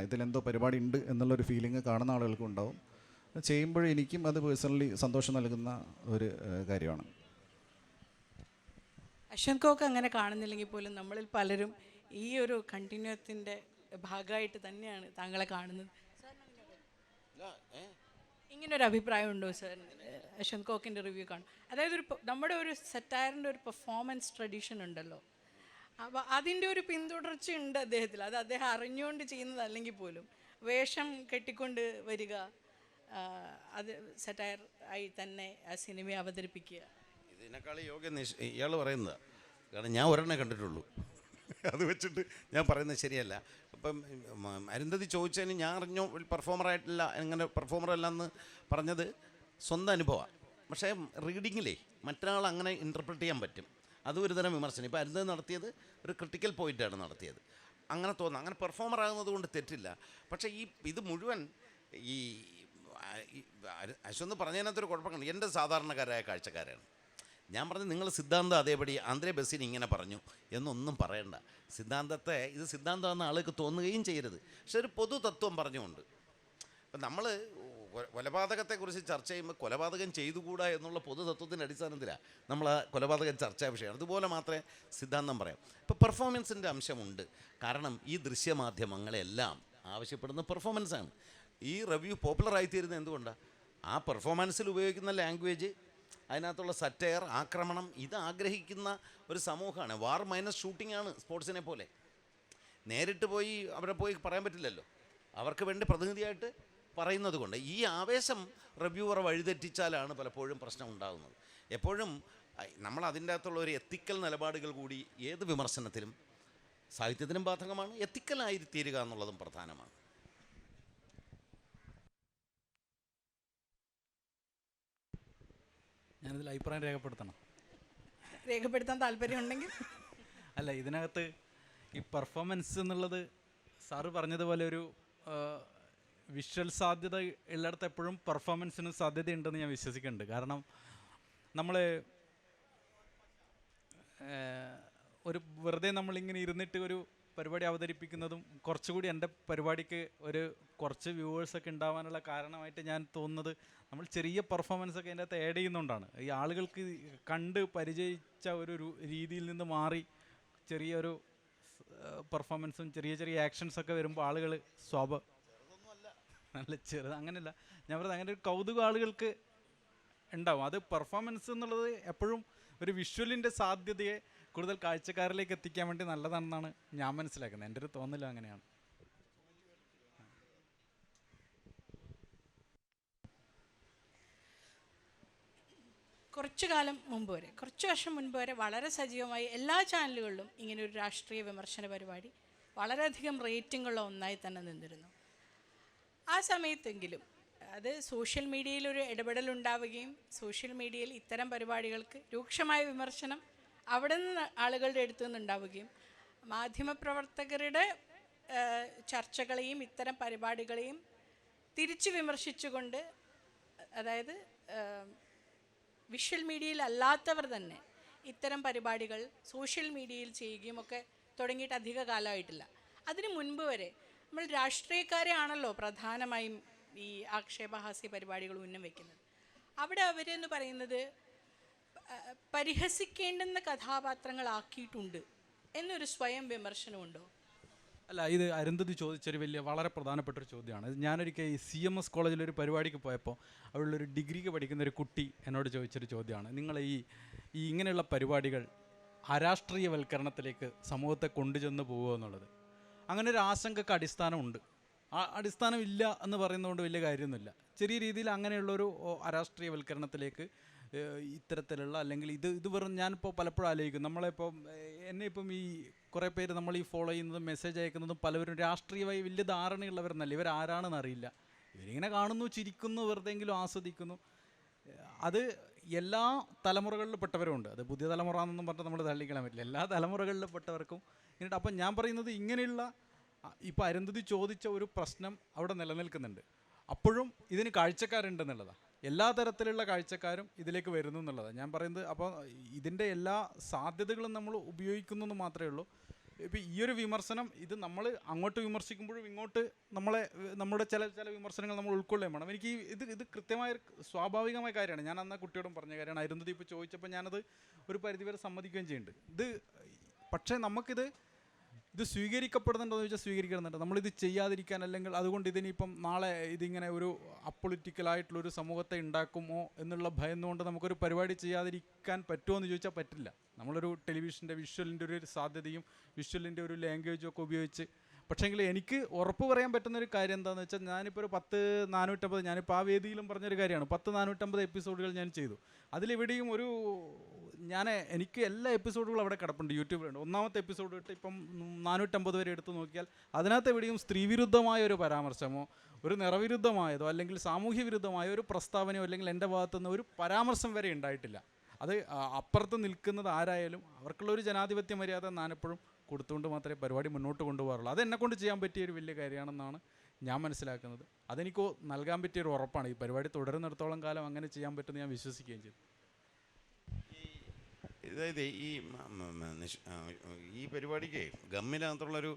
ഇതിലെന്തോ പരിപാടി ഉണ്ട് എന്നുള്ളൊരു ഫീലിംഗ് കാണുന്ന ആളുകൾക്കും ഉണ്ടാവും. ചെയ്യുമ്പോൾ എനിക്കും അത് പേഴ്സണലി സന്തോഷം നൽകുന്ന ഒരു കാര്യമാണ്. അശ്വന്ത് കോക്ക് അങ്ങനെ കാണുന്നില്ലെങ്കിൽ പോലും നമ്മളിൽ പലരും ഈ ഒരു കണ്ടിന്യൂത്തിൻ്റെ ഭാഗമായിട്ട് തന്നെയാണ് താങ്കളെ കാണുന്നത്. ഇങ്ങനൊരു അഭിപ്രായം ഉണ്ടോ സാർ അശ്വന്ത് കോക്കിൻ്റെ റിവ്യൂ കാണും? അതായത് നമ്മുടെ ഒരു സെറ്റയറിൻ്റെ ഒരു പെർഫോമൻസ് ട്രഡീഷൻ ഉണ്ടല്ലോ, അപ്പോൾ അതിൻ്റെ ഒരു പിന്തുടർച്ചയുണ്ട് അദ്ദേഹത്തിൽ. അത് അദ്ദേഹം അറിഞ്ഞുകൊണ്ട് ചെയ്യുന്നതല്ലെങ്കിൽ പോലും വേഷം കെട്ടിക്കൊണ്ട് വരിക, അത് സെറ്റയർ ആയി തന്നെ ആ സിനിമയെ അവതരിപ്പിക്കുക. ഇതിനേക്കാൾ യോഗ്യം ഇയാൾ പറയുന്നത്. കാരണം ഞാൻ ഒരെണ്ണേ കണ്ടിട്ടുള്ളൂ, അത് വെച്ചിട്ട് ഞാൻ പറയുന്നത് ശരിയല്ല. അപ്പം അരുന്ധതി ചോദിച്ചതിന് ഞാൻ അറിഞ്ഞോ പെർഫോമറായിട്ടില്ല, എങ്ങനെ പെർഫോമറല്ല എന്ന് പറഞ്ഞത് സ്വന്തം അനുഭവമാണ്. പക്ഷേ റീഡിങ്ങിലേ മറ്റൊരാൾ അങ്ങനെ ഇൻ്റർപ്രറ്റ് ചെയ്യാൻ പറ്റും, അതും ഒരു തരം വിമർശനം. ഇപ്പോൾ അരുന്ധതി നടത്തിയത് ഒരു ക്രിട്ടിക്കൽ പോയിൻ്റാണ് നടത്തിയത്. അങ്ങനെ തോന്നുന്നു, അങ്ങനെ പെർഫോമർ ആകുന്നത് കൊണ്ട് തെറ്റില്ല. പക്ഷേ ഇത് മുഴുവൻ ഈ അശ്വന്ത് പറഞ്ഞതിനകത്തൊരു കുഴപ്പമുണ്ട്. എൻ്റെ സാധാരണക്കാരായ കാഴ്ചക്കാരാണ് ഞാൻ പറഞ്ഞത്. നിങ്ങൾ സിദ്ധാന്തം അതേപടി ആന്ദ്രേ ബസ്സിന് ഇങ്ങനെ പറഞ്ഞു എന്നൊന്നും പറയണ്ട. ഇത് സിദ്ധാന്തമെന്ന് ആൾക്ക് തോന്നുകയും ചെയ്യരുത്. പക്ഷെ ഒരു പൊതു തത്വം പറഞ്ഞുകൊണ്ട്. അപ്പം നമ്മൾ കൊലപാതകത്തെക്കുറിച്ച് ചർച്ച ചെയ്യുമ്പോൾ കൊലപാതകം ചെയ്തുകൂടാ എന്നുള്ള പൊതുതത്വത്തിൻ്റെ അടിസ്ഥാനത്തിലാണ് നമ്മൾ ആ കൊലപാതകം ചർച്ചാ വിഷയമാണ്. അതുപോലെ മാത്രമേ സിദ്ധാന്തം പറയാം. ഇപ്പോൾ പെർഫോമൻസിൻ്റെ അംശമുണ്ട്. കാരണം ഈ ദൃശ്യമാധ്യമങ്ങളെല്ലാം ആവശ്യപ്പെടുന്ന പെർഫോമൻസാണ്. ഈ റിവ്യൂ പോപ്പുലറായിത്തീരുന്നത് എന്തുകൊണ്ടാണ്? ആ പെർഫോമൻസിൽ ഉപയോഗിക്കുന്ന ലാംഗ്വേജ്, അതിനകത്തുള്ള സറ്റയർ, ആക്രമണം, ഇത് ആഗ്രഹിക്കുന്ന ഒരു സമൂഹമാണ്. വാർ മൈനസ് ഷൂട്ടിംഗ് ആണ് സ്പോർട്സിനെ പോലെ. നേരിട്ട് പോയി അവരെ പോയി പറയാൻ പറ്റില്ലല്ലോ. അവർക്ക് വേണ്ടി പ്രതിനിധിയായിട്ട് പറയുന്നത് കൊണ്ട് ഈ ആവേശം റിവ്യൂവറെ വഴിതെറ്റിച്ചാലാണ് പലപ്പോഴും പ്രശ്നം ഉണ്ടാകുന്നത്. എപ്പോഴും നമ്മൾ അതിൻ്റെ അകത്തുള്ള ഒരു എത്തിക്കൽ നിലപാടുകൾ കൂടി ഏത് വിമർശനത്തിലും സാഹിത്യത്തിനും ബാധകമാണ്. എത്തിക്കലായി തീരുക എന്നുള്ളതും പ്രധാനമാണ്. ഞാനിതിൽ അഭിപ്രായം രേഖപ്പെടുത്താൻ താല്പര്യമുണ്ടെങ്കിൽ. അല്ല, ഇതിനകത്ത് ഈ പെർഫോമൻസ് എന്നുള്ളത് സാറ് പറഞ്ഞതുപോലെ ഒരു വിഷ്വൽ സാധ്യത ഉള്ളിടത്ത് എപ്പോഴും പെർഫോമൻസിന് സാധ്യതയുണ്ടെന്ന് ഞാൻ വിശ്വസിക്കുന്നുണ്ട്. കാരണം നമ്മൾ ഒരു വെറുതെ നമ്മളിങ്ങനെ ഇരുന്നിട്ട് ഒരു പരിപാടി അവതരിപ്പിക്കുന്നതും കുറച്ചുകൂടി എൻ്റെ പരിപാടിക്ക് കുറച്ച് വ്യൂവേഴ്സൊക്കെ ഉണ്ടാവാനുള്ള കാരണമായിട്ട് ഞാൻ തോന്നുന്നത് നമ്മൾ ചെറിയ പെർഫോമൻസൊക്കെ അതിൻ്റെ അകത്ത് ആഡ് ചെയ്യുന്നതുകൊണ്ടാണ്. ഈ ആളുകൾക്ക് കണ്ട് പരിചയിച്ച ഒരു രീതിയിൽ നിന്ന് മാറി ചെറിയൊരു പെർഫോമൻസും ചെറിയ ചെറിയ ആക്ഷൻസൊക്കെ വരുമ്പോൾ ആളുകൾ നല്ല ചെറുത് അങ്ങനെയല്ല ഞാൻ പറയുന്നത്, അങ്ങനെ ഒരു കൗതുകം ആളുകൾക്ക് ഉണ്ടാവും. അത് പെർഫോമൻസ് എന്നുള്ളത് എപ്പോഴും ഒരു വിഷ്വലിൻ്റെ സാധ്യതയെ കൂടുതൽ കാഴ്ചക്കാരിലേക്ക് എത്തിക്കാൻ വേണ്ടി നല്ലതാണെന്നാണ് ഞാൻ മനസ്സിലാക്കുന്നത്. എൻ്റെ ഒരു തോന്നലും അങ്ങനെയാണ്. കുറച്ച് വർഷം മുൻപ് വരെ വളരെ സജീവമായി എല്ലാ ചാനലുകളിലും ഇങ്ങനെയൊരു രാഷ്ട്രീയ വിമർശന പരിപാടി വളരെയധികം റേറ്റിംഗുള്ള ഒന്നായി തന്നെ നിന്നിരുന്നു. ആ സമയത്തെങ്കിലും അത് സോഷ്യൽ മീഡിയയിൽ ഒരു ഇടപെടലുണ്ടാവുകയും സോഷ്യൽ മീഡിയയിൽ ഇത്തരം പരിപാടികൾക്ക് രൂക്ഷമായ വിമർശനം അവിടെ നിന്ന് ആളുകളുടെ അടുത്തു നിന്നുണ്ടാവുകയും മാധ്യമപ്രവർത്തകരുടെ ചർച്ചകളെയും ഇത്തരം പരിപാടികളെയും തിരിച്ചു വിമർശിച്ചുകൊണ്ട്, അതായത് വിഷ്വൽ മീഡിയയിൽ അല്ലാത്തവർ തന്നെ ഇത്തരം പരിപാടികൾ സോഷ്യൽ മീഡിയയിൽ ചെയ്യുകയും ഒക്കെ തുടങ്ങിയിട്ട് അധിക കാലമായിട്ടില്ല. അതിനു മുൻപ് വരെ നമ്മൾ രാഷ്ട്രീയക്കാരെ ആണല്ലോ പ്രധാനമായും ഈ ആക്ഷേപഹാസ്യ പരിപാടികൾ ഉന്നം വയ്ക്കുന്നത്. അവിടെ അവരെന്ന് പറയുന്നത് പരിഹസിക്കേണ്ടുന്ന കഥാപാത്രങ്ങളാക്കിയിട്ടുണ്ട് എന്നൊരു സ്വയം വിമർശനമുണ്ടോ? അല്ല, ഇത് അരുന്ധതി ചോദിച്ചൊരു വളരെ പ്രധാനപ്പെട്ടൊരു ചോദ്യമാണ്. ഞാനൊരിക്കൽ ഈ CMS കോളേജിലൊരു പരിപാടിക്ക് പോയപ്പോൾ അവിടെയുള്ളൊരു ഡിഗ്രിക്ക് പഠിക്കുന്ന ഒരു കുട്ടി എന്നോട് ചോദിച്ചൊരു ചോദ്യമാണ്, നിങ്ങൾ ഈ ഇങ്ങനെയുള്ള പരിപാടികൾ അരാഷ്ട്രീയവൽക്കരണത്തിലേക്ക് സമൂഹത്തെ കൊണ്ടുചെന്ന് പോകുമോ എന്നുള്ളത്. അങ്ങനെ ഒരു ആശങ്കക്ക് അടിസ്ഥാനമുണ്ട്. അടിസ്ഥാനമില്ല എന്ന് പറയുന്നതുകൊണ്ട് വലിയ കാര്യമൊന്നുമില്ല. ചെറിയ രീതിയിൽ അങ്ങനെയുള്ളൊരു അരാഷ്ട്രീയവൽക്കരണത്തിലേക്ക് ഇത്തരത്തിലുള്ള, അല്ലെങ്കിൽ ഇത് വെറും, ഞാനിപ്പോൾ പലപ്പോഴും ആലോചിക്കും, എന്നെ ഇപ്പം ഈ കുറേ പേര് നമ്മൾ ഈ ഫോളോ ചെയ്യുന്നതും മെസ്സേജ് അയക്കുന്നതും പലവരും രാഷ്ട്രീയമായി വലിയ ധാരണയുള്ളവരെന്നല്ല. ഇവരാരാണെന്ന് അറിയില്ല. ഇവരിങ്ങനെ കാണുന്നു, ചിരിക്കുന്നു, വെറുതെങ്കിലും ആസ്വദിക്കുന്നു. അത് എല്ലാ തലമുറകളിൽ പെട്ടവരുമുണ്ട്. അത് പുതിയ തലമുറ എന്നൊന്നും പറഞ്ഞാൽ നമ്മൾ തള്ളിക്കളയാൻ പറ്റില്ല. എല്ലാ തലമുറകളിൽ പെട്ടവർക്കും എന്നിട്ട് അപ്പം ഞാൻ പറയുന്നത് ഇങ്ങനെയുള്ള ഇപ്പോൾ അരുന്ധതി ചോദിച്ച ഒരു പ്രശ്നം അവിടെ നിലനിൽക്കുന്നുണ്ട്. അപ്പോഴും ഇതിന് കാഴ്ചക്കാരുണ്ടെന്നുള്ളതാണ്. എല്ലാ തരത്തിലുള്ള കാഴ്ചക്കാരും ഇതിലേക്ക് വരുന്നു എന്നുള്ളതാണ് ഞാൻ പറയുന്നത്. അപ്പോൾ ഇതിൻ്റെ എല്ലാ സാധ്യതകളും നമ്മൾ ഉപയോഗിക്കുന്നു എന്ന് മാത്രമേ ഉള്ളൂ. ഇപ്പോൾ ഈ ഒരു വിമർശനം ഇത് നമ്മൾ അങ്ങോട്ട് വിമർശിക്കുമ്പോഴും ഇങ്ങോട്ട് നമ്മുടെ ചില വിമർശനങ്ങൾ നമ്മൾ ഉൾക്കൊള്ളുകയും വേണം. എനിക്ക് ഇത് കൃത്യമായ സ്വാഭാവികമായ കാര്യമാണ്. ഞാൻ അന്ന് കുട്ടിയോടും പറഞ്ഞ കാര്യമാണ്. അരുന്ധതി ഇപ്പോൾ ചോദിച്ചപ്പോൾ ഞാനത് ഒരു പരിധിവരെ സമ്മതിക്കുകയും ചെയ്യുന്നുണ്ട്. പക്ഷേ നമുക്കിത് സ്വീകരിക്കപ്പെടുന്നുണ്ടോ എന്ന് ചോദിച്ചാൽ സ്വീകരിക്കുന്നുണ്ട്. നമ്മളിത് ചെയ്യാതിരിക്കാൻ, അല്ലെങ്കിൽ അതുകൊണ്ട് ഇതിനിപ്പം നാളെ ഇതിങ്ങനെ ഒരു അപ്പൊളിറ്റിക്കലായിട്ടുള്ളൊരു സമൂഹത്തെ ഉണ്ടാക്കുമോ എന്നുള്ള ഭയന്നുകൊണ്ട് നമുക്കൊരു പരിപാടി ചെയ്യാതിരിക്കാൻ പറ്റുമോ എന്ന് ചോദിച്ചാൽ പറ്റില്ല. നമ്മളൊരു ടെലിവിഷൻ്റെ വിഷ്വലിൻ്റെ ഒരു സാധ്യതയും വിഷ്വലിൻ്റെ ഒരു ലാംഗ്വേജും ഒക്കെ ഉപയോഗിച്ച്, പക്ഷേങ്കിൽ എനിക്ക് ഉറപ്പ് പറയാൻ പറ്റുന്നൊരു കാര്യം എന്താണെന്ന് വെച്ചാൽ, ഞാനിപ്പോൾ ഒരു 450 ഞാനിപ്പോൾ ആ വേദിയിലും പറഞ്ഞൊരു കാര്യമാണ്, 450 എപ്പിസോഡുകൾ ഞാൻ ചെയ്തു. അതിലെവിടെയും എനിക്ക് എല്ലാ എപ്പിസോഡുകളും അവിടെ കിടപ്പുണ്ട്, യൂട്യൂബിലുണ്ട്. ഒന്നാമത്തെ എപ്പിസോഡ് തൊട്ട് ഇപ്പം 450 വരെ എടുത്ത് നോക്കിയാൽ അതിനകത്ത് എവിടെയും സ്ത്രീവിരുദ്ധമായ ഒരു പരാമർശമോ ഒരു നിറവിരുദ്ധമായതോ അല്ലെങ്കിൽ സാമൂഹ്യ വിരുദ്ധമായ ഒരു പ്രസ്താവനയോ അല്ലെങ്കിൽ എൻ്റെ ഭാഗത്തുനിന്ന് ഒരു പരാമർശം വരെ ഉണ്ടായിട്ടില്ല. അത് അപ്പുറത്ത് നിൽക്കുന്നത് ആരായാലും അവർക്കുള്ളൊരു ജനാധിപത്യ മര്യാദ ഞാനെപ്പോഴും കൊടുത്തുകൊണ്ട് മാത്രമേ പരിപാടി മുന്നോട്ട് കൊണ്ടുപോകാറുള്ളൂ. അതെന്നെക്കൊണ്ട് ചെയ്യാൻ പറ്റിയൊരു വലിയ കാര്യമാണെന്നാണ് ഞാൻ മനസ്സിലാക്കുന്നത്. അതെനിക്ക് നൽകാൻ പറ്റിയൊരു ഉറപ്പാണ്. ഈ പരിപാടി തുടരുന്നിടത്തോളം കാലം അങ്ങനെ ചെയ്യാൻ പറ്റുമെന്ന് ഞാൻ വിശ്വസിക്കുകയും ചെയ്തു. അതായത് ഈ പരിപാടിക്ക് ഗമ്മിനകത്തുള്ളൊരു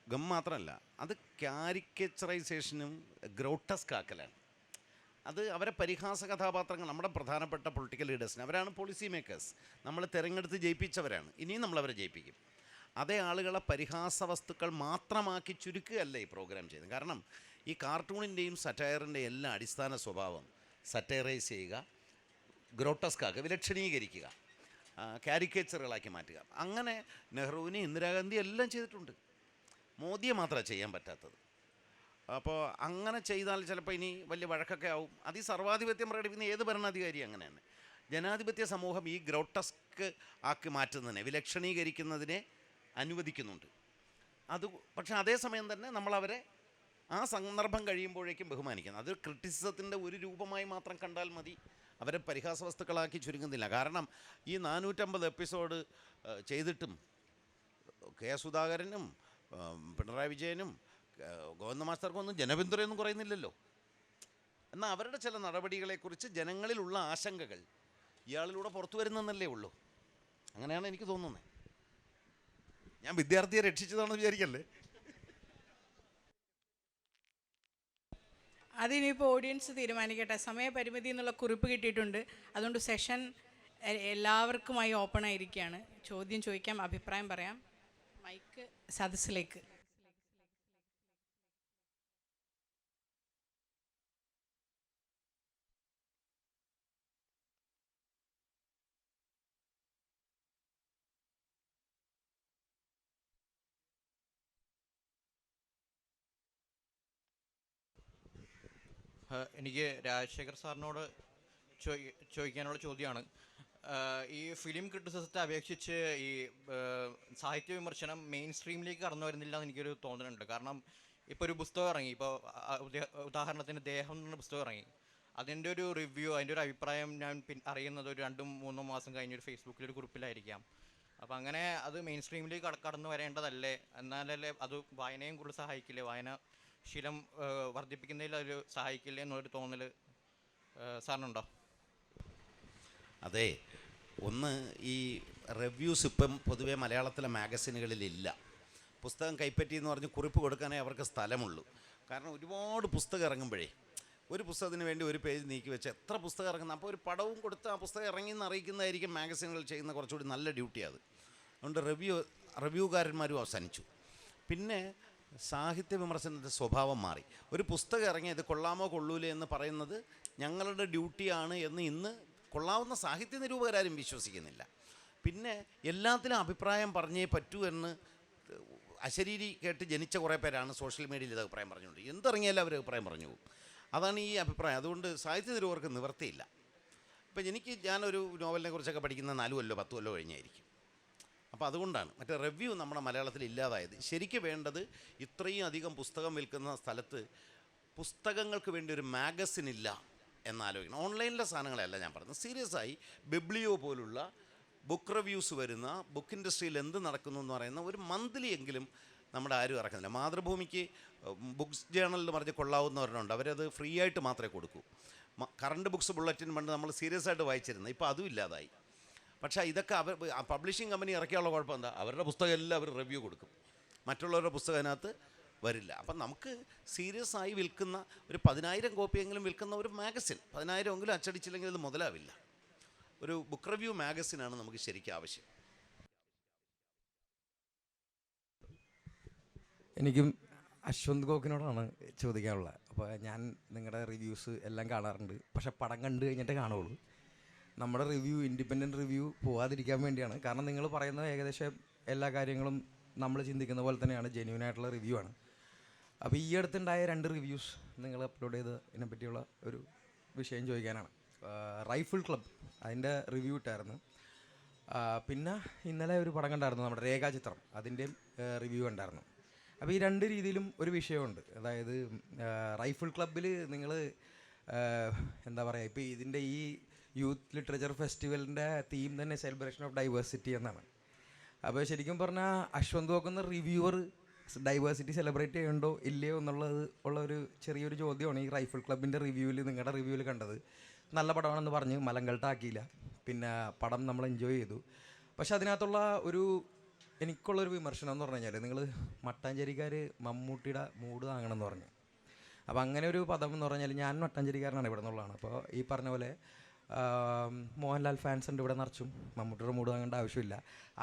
ഗം മാത്രമല്ല, അത് കാരിക്കേച്ചറൈസേഷനും ഗ്രൗട്ടസ്ക് ആക്കലാണ്. അത് അവരെ പരിഹാസ കഥാപാത്രങ്ങൾ, നമ്മുടെ പ്രധാനപ്പെട്ട പൊളിറ്റിക്കൽ ലീഡേഴ്സിന് അവരാണ് പോളിസി മേക്കേഴ്സ്, നമ്മൾ തിരഞ്ഞെടുത്ത് ജയിപ്പിച്ചവരാണ്, ഇനിയും നമ്മളവരെ ജയിപ്പിക്കും. അതേ ആളുകളെ പരിഹാസ വസ്തുക്കൾ മാത്രമാക്കി ചുരുക്കുകയല്ല ഈ പ്രോഗ്രാം ചെയ്യുന്നത്. കാരണം ഈ കാർട്ടൂണിൻ്റെയും സറ്റയറിൻ്റെയും എല്ലാ അടിസ്ഥാന സ്വഭാവം സറ്റയറൈസ് ചെയ്യുക, ഗ്രോട്ടസ്കാക്കുക, വിലക്ഷണീകരിക്കുക, കാരിക്കേച്ചറുകളാക്കി മാറ്റുക. അങ്ങനെ നെഹ്റുവിനെ ഇന്ദിരാഗാന്ധി എല്ലാം ചെയ്തിട്ടുണ്ട്, മോദിയെ മാത്രമേ ചെയ്യാൻ പറ്റാത്തത്. അപ്പോൾ അങ്ങനെ ചെയ്താൽ ചിലപ്പോൾ ഇനി വലിയ വഴക്കൊക്കെ ആവും. അത് ഈ സർവാധിപത്യം പ്രകടിപ്പിക്കുന്ന ഏത് ഭരണാധികാരി അങ്ങനെ തന്നെ. ജനാധിപത്യ സമൂഹം ഈ ഗ്രോട്ടസ്ക് ആക്കി മാറ്റുന്നതിനെ, വിലക്ഷണീകരിക്കുന്നതിനെ അനുവദിക്കുന്നുണ്ട്. അത് പക്ഷേ അതേസമയം തന്നെ നമ്മളവരെ ആ സന്ദർഭം കഴിയുമ്പോഴേക്കും ബഹുമാനിക്കണം. അത് ക്രിറ്റിസിസത്തിൻ്റെ ഒരു രൂപമായി മാത്രം കണ്ടാൽ മതി, അവരെ പരിഹാസ വസ്തുക്കളാക്കി ചുരുങ്ങുന്നില്ല. കാരണം ഈ 450 എപ്പിസോഡ് ചെയ്തിട്ടും കെ സുധാകരനും പിണറായി വിജയനും ഗോവിന്ദ മാസ്റ്റർക്കൊന്നും ജനപിന്തുണയൊന്നും കുറയുന്നില്ലല്ലോ. എന്നാൽ അവരുടെ ചില നടപടികളെക്കുറിച്ച് ജനങ്ങളിലുള്ള ആശങ്കകൾ ഇയാളിലൂടെ പുറത്തു വരുന്നെന്നല്ലേ ഉള്ളൂ. അങ്ങനെയാണ് എനിക്ക് തോന്നുന്നത്. ഞാൻ വിദ്യാർത്ഥിയെ രക്ഷിച്ചതാണെന്ന് വിചാരിക്കല്ലേ. അതിനിപ്പോൾ ഓഡിയൻസ് തീരുമാനിക്കട്ടെ. സമയപരിമിതി എന്നുള്ള കുറിപ്പ് കിട്ടിയിട്ടുണ്ട്. അതുകൊണ്ട് സെഷൻ എല്ലാവർക്കുമായി ഓപ്പൺ ആയിരിക്കുകയാണ്. ചോദ്യം ചോദിക്കാം, അഭിപ്രായം പറയാം. മൈക്ക് സദസ്സിലേക്ക്. എനിക്ക് രാജശേഖർ സാറിനോട് ചോദിക്കാനുള്ള ചോദ്യമാണ്. ഈ ഫിലിം ക്രിറ്റിസിസത്തെ അപേക്ഷിച്ച് ഈ സാഹിത്യ വിമർശനം മെയിൻ സ്ട്രീമിലേക്ക് കടന്നു വരുന്നില്ല എന്ന് എനിക്കൊരു തോന്നലുണ്ട്. കാരണം ഇപ്പോൾ ഒരു പുസ്തകം ഇറങ്ങി, ഇപ്പോൾ ഉദാഹരണത്തിന് ദേഹം എന്ന പുസ്തകം ഇറങ്ങി, അതിൻ്റെ ഒരു റിവ്യൂ, അതിൻ്റെ ഒരു അഭിപ്രായം ഞാൻ അറിയുന്നത് ഒരു 2-3 മാസം കഴിഞ്ഞൊരു ഫേസ്ബുക്കിലൊരു കുറിപ്പിലായിരിക്കാം. അപ്പോൾ അങ്ങനെ അത് മെയിൻ സ്ട്രീമിലേക്ക് കടന്നു വരേണ്ടതല്ലേ? എന്നാലല്ലേ അത് വായനയും കൂടുതൽ സഹായിക്കില്ലേ, വായന ശീലം വർദ്ധിപ്പിക്കുന്നതിൽ അതൊരു സഹായിക്കില്ലേ എന്നൊരു തോന്നൽ സാറിനുണ്ടോ? അതെ, ഒന്ന് ഈ റിവ്യൂസ് ഇപ്പം പൊതുവെ മലയാളത്തിലെ മാഗസിനുകളിലില്ല. പുസ്തകം കൈപ്പറ്റി എന്ന് പറഞ്ഞ് കുറിപ്പ് കൊടുക്കാനേ അവർക്ക് സ്ഥലമുള്ളൂ. കാരണം ഒരുപാട് പുസ്തകം ഇറങ്ങുമ്പോഴേ ഒരു പുസ്തകത്തിന് വേണ്ടി ഒരു പേജ് നീക്കി വെച്ച് എത്ര പുസ്തകം ഇറങ്ങുന്നത്. അപ്പോൾ ഒരു പടവും കൊടുത്ത് ആ പുസ്തകം ഇറങ്ങിയെന്ന് അറിയിക്കുന്നതായിരിക്കും മാഗസിനുകൾ ചെയ്യുന്ന കുറച്ചുകൂടി നല്ല ഡ്യൂട്ടി അത്. അതുകൊണ്ട് റിവ്യൂകാരന്മാരും അവസാനിച്ചു. പിന്നെ സാഹിത്യ വിമർശനത്തിൻ്റെ സ്വഭാവം മാറി. ഒരു പുസ്തകം ഇറങ്ങി ഇത് കൊള്ളാമോ കൊള്ളൂലേ എന്ന് പറയുന്നത് ഞങ്ങളുടെ ഡ്യൂട്ടിയാണ് എന്ന് ഇന്ന് കൊള്ളാവുന്ന സാഹിത്യ നിരൂപകരാരും വിശ്വസിക്കുന്നില്ല. പിന്നെ എല്ലാത്തിലും അഭിപ്രായം പറഞ്ഞേ പറ്റൂ എന്ന് അശരീരി കേട്ട് ജനിച്ച കുറേ പേരാണ് സോഷ്യൽ മീഡിയയിൽ ഇത് അഭിപ്രായം പറഞ്ഞുകൊണ്ട്. എന്തിറങ്ങിയാലും അവർ അഭിപ്രായം പറഞ്ഞു പോകും. അതാണ് ഈ അഭിപ്രായം. അതുകൊണ്ട് സാഹിത്യ നിരൂപകർക്ക് നിവർത്തിയില്ല. ഇപ്പം ഞാനൊരു നോവലിനെ കുറിച്ചൊക്കെ പഠിക്കുന്ന 4 കൊല്ലോ 10 കൊല്ലോ കഴിഞ്ഞായിരിക്കും. അപ്പോൾ അതുകൊണ്ടാണ് മറ്റേ റിവ്യൂ നമ്മുടെ മലയാളത്തിൽ ഇല്ലാതായത്. ശരിക്കും വേണ്ടത് ഇത്രയും അധികം പുസ്തകം വിൽക്കുന്ന സ്ഥലത്ത് പുസ്തകങ്ങൾക്ക് വേണ്ടി ഒരു മാഗസിൻ ഇല്ല എന്നാലോചിക്കണം. ഓൺലൈനിലെ സാധനങ്ങളെയല്ല ഞാൻ പറഞ്ഞത്. സീരിയസ് ആയി ബിബ്ലിയോ പോലുള്ള ബുക്ക് റിവ്യൂസ് വരുന്ന, ബുക്ക് ഇൻഡസ്ട്രിയിൽ എന്ത് നടക്കുന്നു എന്ന് പറയുന്ന ഒരു മന്ത്ലി എങ്കിലും നമ്മുടെ ആരും ഇറക്കുന്നില്ല. മാതൃഭൂമിക്ക് ബുക്സ് ജേണൽ എന്ന് പറഞ്ഞ് കൊള്ളാവുന്നവരുണ്ട്, അവരത് ഫ്രീ ആയിട്ട് മാത്രമേ കൊടുക്കൂ. കറണ്ട് ബുക്സ് ബുള്ളറ്റിൻ പണ്ട് നമ്മൾ സീരിയസ് ആയിട്ട് വായിച്ചിരുന്നത്, ഇപ്പോൾ അതും ഇല്ലാതായി. പക്ഷേ ഇതൊക്കെ പബ്ലിഷിംഗ് കമ്പനി ഇറക്കിയുള്ള കുഴപ്പം എന്താ? അവരുടെ പുസ്തകം എല്ലാം അവർ റിവ്യൂ കൊടുക്കും, മറ്റുള്ളവരുടെ പുസ്തകം അതിനകത്ത് വരില്ല. അപ്പം നമുക്ക് സീരിയസ് ആയി വിൽക്കുന്ന ഒരു 10,000 കോപ്പിയെങ്കിലും വിൽക്കുന്ന ഒരു മാഗസിൻ, 10,000 അച്ചടിച്ചില്ലെങ്കിൽ ഇത് മുതലാവില്ല. ഒരു ബുക്ക് റിവ്യൂ മാഗസിനാണ് നമുക്ക് ശരിക്കും ആവശ്യം. എനിക്കും അശ്വന്ത് ഗോക്കിനോടാണ് ചോദിക്കാനുള്ളത്. അപ്പോൾ ഞാൻ നിങ്ങളുടെ റിവ്യൂസ് എല്ലാം കാണാറുണ്ട്, പക്ഷെ പടം കണ്ടു കഴിഞ്ഞിട്ടേ കാണുള്ളൂ. നമ്മുടെ റിവ്യൂ ഇൻഡിപെൻഡൻറ്റ് റിവ്യൂ പോകാതിരിക്കാൻ വേണ്ടിയാണ്. കാരണം നിങ്ങൾ പറയുന്ന ഏകദേശം എല്ലാ കാര്യങ്ങളും നമ്മൾ ചിന്തിക്കുന്ന പോലെ തന്നെയാണ്, ജെന്യൂനായിട്ടുള്ള റിവ്യൂ ആണ്. അപ്പോൾ ഈ അടുത്തുണ്ടായ 2 റിവ്യൂസ് നിങ്ങൾ അപ്ലോഡ് ചെയ്തതിനെ പറ്റിയുള്ള ഒരു വിഷയം ചോദിക്കാനാണ്. റൈഫിൾ ക്ലബ് അതിൻ്റെ റിവ്യൂ ഇട്ടായിരുന്നു. പിന്നെ ഇന്നലെ ഒരു പടം കണ്ടായിരുന്നു, നമ്മുടെ രേഖാചിത്രം, അതിൻ്റെയും റിവ്യൂ ഉണ്ടായിരുന്നു. അപ്പോൾ ഈ 2 രീതിയിലും ഒരു വിഷയമുണ്ട്. അതായത് റൈഫിൾ ക്ലബ്ബിൽ നിങ്ങൾ എന്താ പറയുക, ഇപ്പോൾ ഇതിൻ്റെ ഈ യൂത്ത് ലിറ്ററേച്ചർ ഫെസ്റ്റിവലിൻ്റെ തീം തന്നെ സെലിബ്രേഷൻ ഓഫ് ഡൈവേഴ്സിറ്റി എന്നാണ്. അപ്പോൾ ശരിക്കും പറഞ്ഞാൽ അശ്വന്ത് നോക്കുന്ന റിവ്യൂവർ ഡൈവേഴ്സിറ്റി സെലിബ്രേറ്റ് ചെയ്യണ്ടോ ഇല്ലയോ എന്നുള്ളത് ഉള്ള ഒരു ചെറിയൊരു ചോദ്യമാണ് ഈ റൈഫിൾ ക്ലബിൻ്റെ റിവ്യൂവിൽ, നിങ്ങളുടെ റിവ്യൂവിൽ കണ്ടത്. നല്ല പടമാണെന്ന് പറഞ്ഞ് മലങ്കൾട്ടാക്കിയില്ല, പിന്നെ പടം നമ്മൾ എൻജോയ് ചെയ്തു. പക്ഷെ അതിനകത്തുള്ള എനിക്കുള്ളൊരു വിമർശനം എന്ന് പറഞ്ഞു കഴിഞ്ഞാൽ, നിങ്ങൾ മട്ടാഞ്ചേരിക്കാർ മമ്മൂട്ടിയുടെ മൂഡ് താങ്ങണമെന്ന് പറഞ്ഞു. അപ്പോൾ അങ്ങനെ ഒരു പദം എന്ന് പറഞ്ഞാൽ ഞാൻ മട്ടാഞ്ചേരിക്കാരനാണ്, ഇവിടെ നിന്നുള്ളതാണ്. അപ്പോൾ ഈ പറഞ്ഞ പോലെ മോഹൻലാൽ ഫാൻസ് ഉണ്ട് ഇവിടെ നിറച്ചും, മമ്മൂട്ടിയുടെ മൂഡ് വാങ്ങേണ്ട ആവശ്യമില്ല.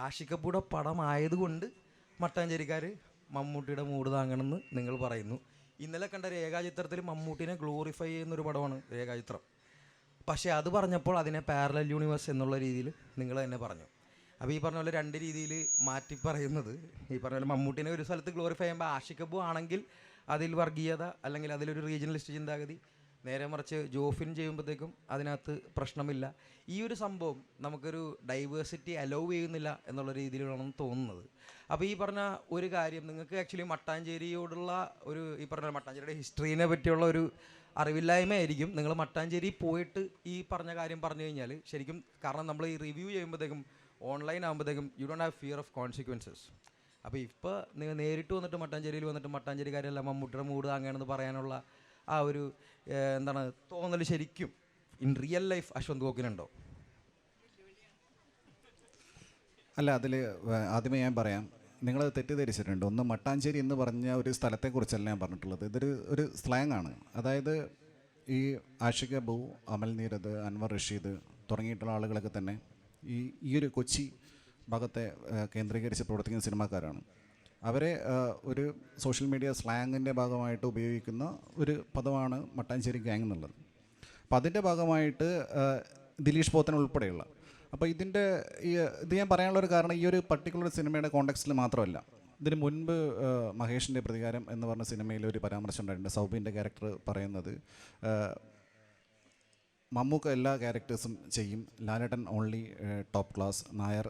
ആഷിഖപ്പൂടെ പടം ആയതുകൊണ്ട് മട്ടാഞ്ചേരിക്കാർ മമ്മൂട്ടിയുടെ മൂഡ് താങ്ങണമെന്ന് നിങ്ങൾ പറയുന്നു. ഇന്നലെ കണ്ട രേഖാചിത്രത്തിൽ മമ്മൂട്ടിനെ ഗ്ലോറിഫൈ ചെയ്യുന്നൊരു പടമാണ് രേഖാചിത്രം. പക്ഷേ അത് പറഞ്ഞപ്പോൾ അതിനെ പാരലൽ യൂണിവേഴ്സ് എന്നുള്ള രീതിയിൽ നിങ്ങൾ തന്നെ പറഞ്ഞു. അപ്പോൾ ഈ പറഞ്ഞ പോലെ രണ്ട് രീതിയിൽ മാറ്റി പറയുന്നത്, ഈ പറഞ്ഞ പോലെ മമ്മൂട്ടിനെ ഒരു സ്ഥലത്ത് ഗ്ലോറിഫൈ ചെയ്യുമ്പോൾ ആഷിഖബു ആണെങ്കിൽ അതിൽ വർഗീയത അല്ലെങ്കിൽ അതിലൊരു റീജിയണലിസ്റ്റ് ചിന്താഗതി, നേരെ മറിച്ച് ജോഫിൻ ചെയ്യുമ്പോഴത്തേക്കും അതിനകത്ത് പ്രശ്നമില്ല. ഈ ഒരു സംഭവം നമുക്കൊരു ഡൈവേഴ്സിറ്റി അലൗ ചെയ്യുന്നില്ല എന്നുള്ള രീതിയിലാണ് തോന്നുന്നത്. അപ്പോൾ ഈ പറഞ്ഞ ഒരു കാര്യം നിങ്ങൾക്ക് ആക്ച്വലി മട്ടാഞ്ചേരിയോടുള്ള ഒരു, ഈ പറഞ്ഞ മട്ടാഞ്ചേരിയുടെ ഹിസ്റ്ററീനെ പറ്റിയുള്ള ഒരു അറിവില്ലായ്മയായിരിക്കും. നിങ്ങൾ മട്ടാഞ്ചേരി പോയിട്ട് ഈ പറഞ്ഞ കാര്യം പറഞ്ഞു കഴിഞ്ഞാൽ ശരിക്കും, കാരണം നമ്മൾ ഈ റിവ്യൂ ചെയ്യുമ്പോഴത്തേക്കും ഓൺലൈൻ ആകുമ്പോഴത്തേക്കും you don't have fear of consequences. അപ്പോൾ ഇപ്പോൾ നിങ്ങൾ നേരിട്ട് വന്നിട്ട് മട്ടാഞ്ചേരിയിൽ വന്നിട്ട് മട്ടാഞ്ചേരിക്കാരെല്ലാം മമ്മൂട്ടിയുടെ മൂഡ് താങ്ങുകയാണെന്ന് പറയാനുള്ള ആ ഒരു എന്താണ് തോന്നൽ ശരിക്കും ഇൻ റിയൽ ലൈഫ് അശ്വന്ത് ഗോക്കിനുണ്ടോ? അല്ല, അതിൽ ആദ്യമേ ഞാൻ പറയാം, നിങ്ങളത് തെറ്റിദ്ധരിച്ചിട്ടുണ്ട്. ഒന്ന്, മട്ടാഞ്ചേരി എന്ന് പറഞ്ഞ ഒരു സ്ഥലത്തെക്കുറിച്ചല്ല ഞാൻ പറഞ്ഞിട്ടുള്ളത്. ഒരു സ്ലാങ് ആണ്. അതായത് ഈ ആഷിഖ് അബു, അമൽ നീരദ്, അൻവർ റഷീദ് തുടങ്ങിയിട്ടുള്ള ആളുകളൊക്കെ തന്നെ ഈ ഒരു കൊച്ചി ഭാഗത്തെ കേന്ദ്രീകരിച്ച് പ്രവർത്തിക്കുന്ന സിനിമാക്കാരാണ്. അവരെ ഒരു സോഷ്യൽ മീഡിയ സ്ലാങ്ങിൻ്റെ ഭാഗമായിട്ട് ഉപയോഗിക്കുന്ന ഒരു പദമാണ് മട്ടാഞ്ചേരി ഗ്യാങ് എന്നുള്ളത്. അപ്പോൾ അതിൻ്റെ ഭാഗമായിട്ട് ദിലീഷ് പോത്തൻ ഉൾപ്പെടെയുള്ള, അപ്പോൾ ഇത് ഞാൻ പറയാനുള്ളൊരു കാരണം ഈ ഒരു പർട്ടിക്കുലർ സിനിമയുടെ കോണ്ടെക്സ്റ്റിൽ മാത്രമല്ല. ഇതിന് മുൻപ് മഹേഷിൻ്റെ പ്രതികാരം എന്ന് പറഞ്ഞ സിനിമയിൽ ഒരു പരാമർശം ഉണ്ടായിട്ടുണ്ട്. സൗബിൻ്റെ ക്യാരക്ടർ പറയുന്നത് മമ്മൂക്ക എല്ലാ ക്യാരക്ടേഴ്സും ചെയ്യും, Lalettan only top class, Nair,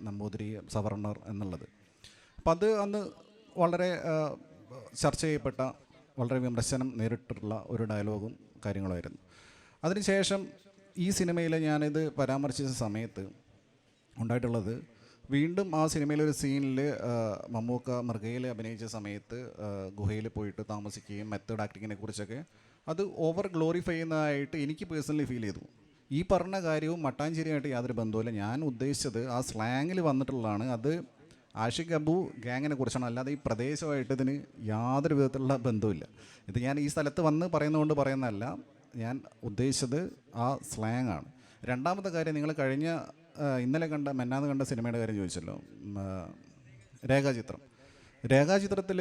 Namboothiri, സവർണർ എന്നുള്ളത്. അപ്പം അത് അന്ന് വളരെ ചർച്ച ചെയ്യപ്പെട്ട, വളരെ വിമർശനം നേരിട്ടുള്ള ഒരു ഡയലോഗും കാര്യങ്ങളുമായിരുന്നു. അതിനുശേഷം ഈ സിനിമയിൽ ഞാനിത് പരാമർശിച്ച സമയത്ത് ഉണ്ടായിട്ടുള്ളത്, വീണ്ടും ആ സിനിമയിലൊരു സീനിൽ മമ്മൂക്ക മൃഗയിൽ അഭിനയിച്ച സമയത്ത് ഗുഹയിൽ പോയിട്ട് താമസിക്കുകയും മെത്തേഡ് ആക്ടിങ്ങിനെ കുറിച്ചൊക്കെ അത് ഓവർ ഗ്ലോറിഫൈ ചെയ്യുന്നതായിട്ട് എനിക്ക് പേഴ്സണലി ഫീൽ ചെയ്തു. ഈ പറഞ്ഞ കാര്യവും മട്ടാഞ്ചേരിയായിട്ട് യാതൊരു ബന്ധവുമില്ല. ഞാൻ ഉദ്ദേശിച്ചത് ആ സ്ലാങ്ങിൽ വന്നിട്ടുള്ളതാണ്. അത് ആഷിഖ് അബു ഗ്യാങ്ങിനെ കുറിച്ചാണ്, അല്ലാതെ ഈ പ്രദേശമായിട്ട് ഇതിന് യാതൊരു വിധത്തിലുള്ള ബന്ധവുമില്ല. ഇത് ഞാൻ ഈ സ്ഥലത്ത് വന്ന് പറയുന്നതുകൊണ്ട് പറയുന്നതല്ല. ഞാൻ ഉദ്ദേശിച്ചത് ആ സ്ലാങ് ആണ്. രണ്ടാമത്തെ കാര്യം, നിങ്ങൾ ഇന്നലെ മെന്നാന്ന് കണ്ട സിനിമയുടെ കാര്യം ചോദിച്ചല്ലോ, രേഖാചിത്രത്തിൽ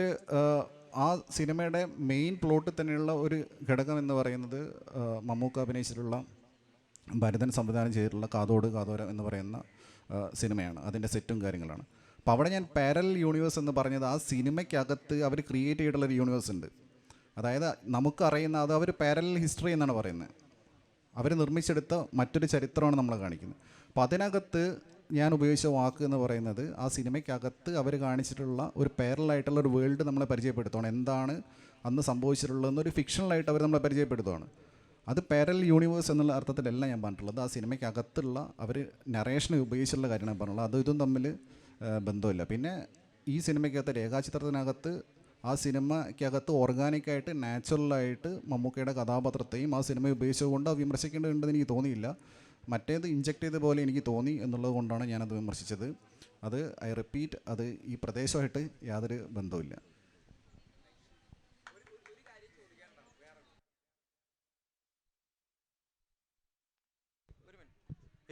ആ സിനിമയുടെ മെയിൻ പ്ലോട്ടിൽ തന്നെയുള്ള ഒരു ഘടകം എന്ന് പറയുന്നത് മമ്മൂക്ക അഭിനയിച്ചിട്ടുള്ള, ഭരതൻ സംവിധാനം ചെയ്തിട്ടുള്ള കാതോര എന്ന് പറയുന്ന സിനിമയാണ്. അതിൻ്റെ സെറ്റും കാര്യങ്ങളാണ്. അപ്പോൾ അവിടെ ഞാൻ പാരലൽ യൂണിവേഴ്സ് എന്ന് പറഞ്ഞത് ആ സിനിമയ്ക്കകത്ത് അവർ ക്രിയേറ്റ് ചെയ്തിട്ടുള്ളൊരു യൂണിവേഴ്സ് ഉണ്ട്. അതായത് നമുക്കറിയുന്ന അത് അവർ പാരലൽ ഹിസ്റ്ററി എന്നാണ് പറയുന്നത്. അവർ നിർമ്മിച്ചെടുത്ത മറ്റൊരു ചരിത്രമാണ് നമ്മൾ കാണിക്കുന്നത്. അപ്പോൾ അതിനകത്ത് ഞാൻ ഉപയോഗിച്ച വാക്ക് എന്ന് പറയുന്നത് ആ സിനിമയ്ക്കകത്ത് അവർ കാണിച്ചിട്ടുള്ള ഒരു പാരലായിട്ടുള്ള ഒരു വേൾഡ് നമ്മളെ പരിചയപ്പെടുത്തുകയാണ്. എന്താണ് അന്ന് സംഭവിച്ചിട്ടുള്ളതെന്നൊരു ഫിക്ഷണലായിട്ട് അവർ നമ്മളെ പരിചയപ്പെടുത്തുകയാണ്. അത് പാരലൽ യൂണിവേഴ്സ് എന്നുള്ള അർത്ഥത്തിലല്ല ഞാൻ പറഞ്ഞിട്ടുള്ളത്. ആ സിനിമയ്ക്കകത്തുള്ള അവർ നറേഷനെ ഉപയോഗിച്ചിട്ടുള്ള കാര്യമാണ് പറഞ്ഞുള്ളത്. അതും ഇതും തമ്മിൽ ബന്ധമില്ല. പിന്നെ ഈ സിനിമയ്ക്കകത്ത്, രേഖാചിത്രത്തിനകത്ത്, ആ സിനിമയ്ക്കകത്ത് ഓർഗാനിക്കായിട്ട് നാച്ചുറലായിട്ട് മമ്മൂക്കയുടെ കഥാപാത്രത്തെയും ആ സിനിമ ഉപയോഗിച്ചുകൊണ്ട് അത് വിമർശിക്കേണ്ടതുണ്ടെന്ന് എനിക്ക് തോന്നിയില്ല. മറ്റേത് ഇഞ്ചക്ട് ചെയ്ത പോലെ എനിക്ക് തോന്നി എന്നുള്ളത് കൊണ്ടാണ് ഞാനത് വിമർശിച്ചത്. അത് ഐ റിപ്പീറ്റ്, അത് ഈ പ്രദേശമായിട്ട് യാതൊരു ബന്ധവുമില്ല.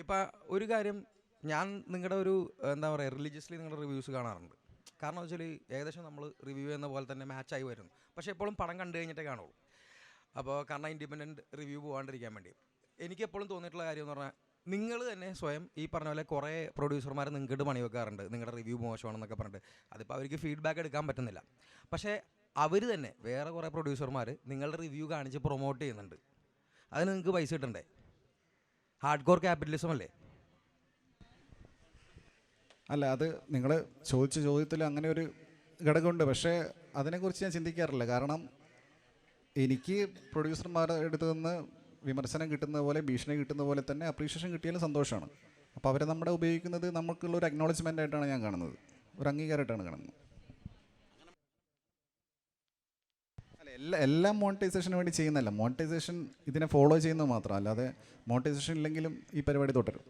ഇപ്പം ഒരു കാര്യം, ഞാൻ നിങ്ങളുടെ ഒരു എന്താ പറയുക, റിലീജിയസ്ലി നിങ്ങളുടെ റിവ്യൂസ് കാണാറുണ്ട്. കാരണം വെച്ചാൽ ഏകദേശം നമ്മൾ റിവ്യൂ ചെയ്യുന്ന പോലെ തന്നെ മാച്ചായി വരുന്നു. പക്ഷേ എപ്പോഴും പടം കണ്ടു കഴിഞ്ഞിട്ടേ കാണുള്ളൂ. അപ്പോൾ കാരണം ഇൻഡിപെൻഡൻറ്റ് റിവ്യൂ പോകാണ്ടിരിക്കാൻ വേണ്ടി എനിക്ക് എപ്പോഴും തോന്നിയിട്ടുള്ള കാര്യം എന്ന് പറഞ്ഞാൽ, നിങ്ങൾ തന്നെ സ്വയം ഈ പറഞ്ഞ പോലെ കുറേ പ്രൊഡ്യൂസർമാർ നിങ്ങൾക്ക് പണി വെക്കാറുണ്ട്, നിങ്ങളുടെ റിവ്യൂ മോശമാണെന്നൊക്കെ പറഞ്ഞിട്ട്. അതിപ്പോൾ അവർക്ക് ഫീഡ്ബാക്ക് എടുക്കാൻ പറ്റുന്നില്ല. പക്ഷേ അവർ തന്നെ വേറെ കുറേ പ്രൊഡ്യൂസർമാർ നിങ്ങളുടെ റിവ്യൂ കാണിച്ച് പ്രൊമോട്ട് ചെയ്യുന്നുണ്ട്. അതിന് നിങ്ങൾക്ക് പൈസ കിട്ടണ്ടേ? ഹാർഡ് കോർ ക്യാപിറ്റലിസം അല്ലേ? അല്ല, അത് നിങ്ങൾ ചോദിച്ച ചോദ്യത്തിൽ അങ്ങനെ ഒരു ഘടകമുണ്ട്. പക്ഷേ അതിനെക്കുറിച്ച് ഞാൻ ചിന്തിക്കാറില്ല. കാരണം എനിക്ക് പ്രൊഡ്യൂസർമാരുടെ അടുത്ത് നിന്ന് വിമർശനം കിട്ടുന്ന പോലെ, ഭീഷണി കിട്ടുന്ന പോലെ തന്നെ അപ്രീഷിയേഷൻ കിട്ടിയാലും സന്തോഷമാണ്. അപ്പോൾ അവരെ നമ്മുടെ ഉപയോഗിക്കുന്നത് നമുക്കുള്ള ഒരു അക്നോളജ്മെൻ്റ് ആയിട്ടാണ് ഞാൻ കാണുന്നത്, ഒരു അംഗീകാരമായിട്ടാണ് കാണുന്നത്. അല്ല, എല്ലാം മോണിറ്റൈസേഷന് വേണ്ടി ചെയ്യുന്നതല്ല. മോണിറ്റൈസേഷൻ ഇതിനെ ഫോളോ ചെയ്യുന്നത് മാത്രം, അല്ലാതെ മോണിറ്റൈസേഷൻ ഇല്ലെങ്കിലും ഈ പരിപാടി തുടരും.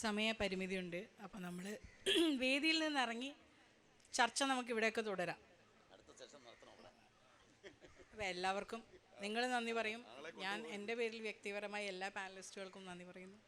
സമയപരിമിതിയുണ്ട്. അപ്പോൾ നമ്മൾ വേദിയിൽ നിന്നിറങ്ങി ചർച്ച നമുക്ക് ഇവിടെയൊക്കെ തുടരാം. അപ്പോൾ എല്ലാവർക്കും നിങ്ങൾ നന്ദി പറയും. ഞാൻ എൻ്റെ പേരിൽ വ്യക്തിപരമായി എല്ലാ പാനലിസ്റ്റുകൾക്കും നന്ദി പറയുന്നു.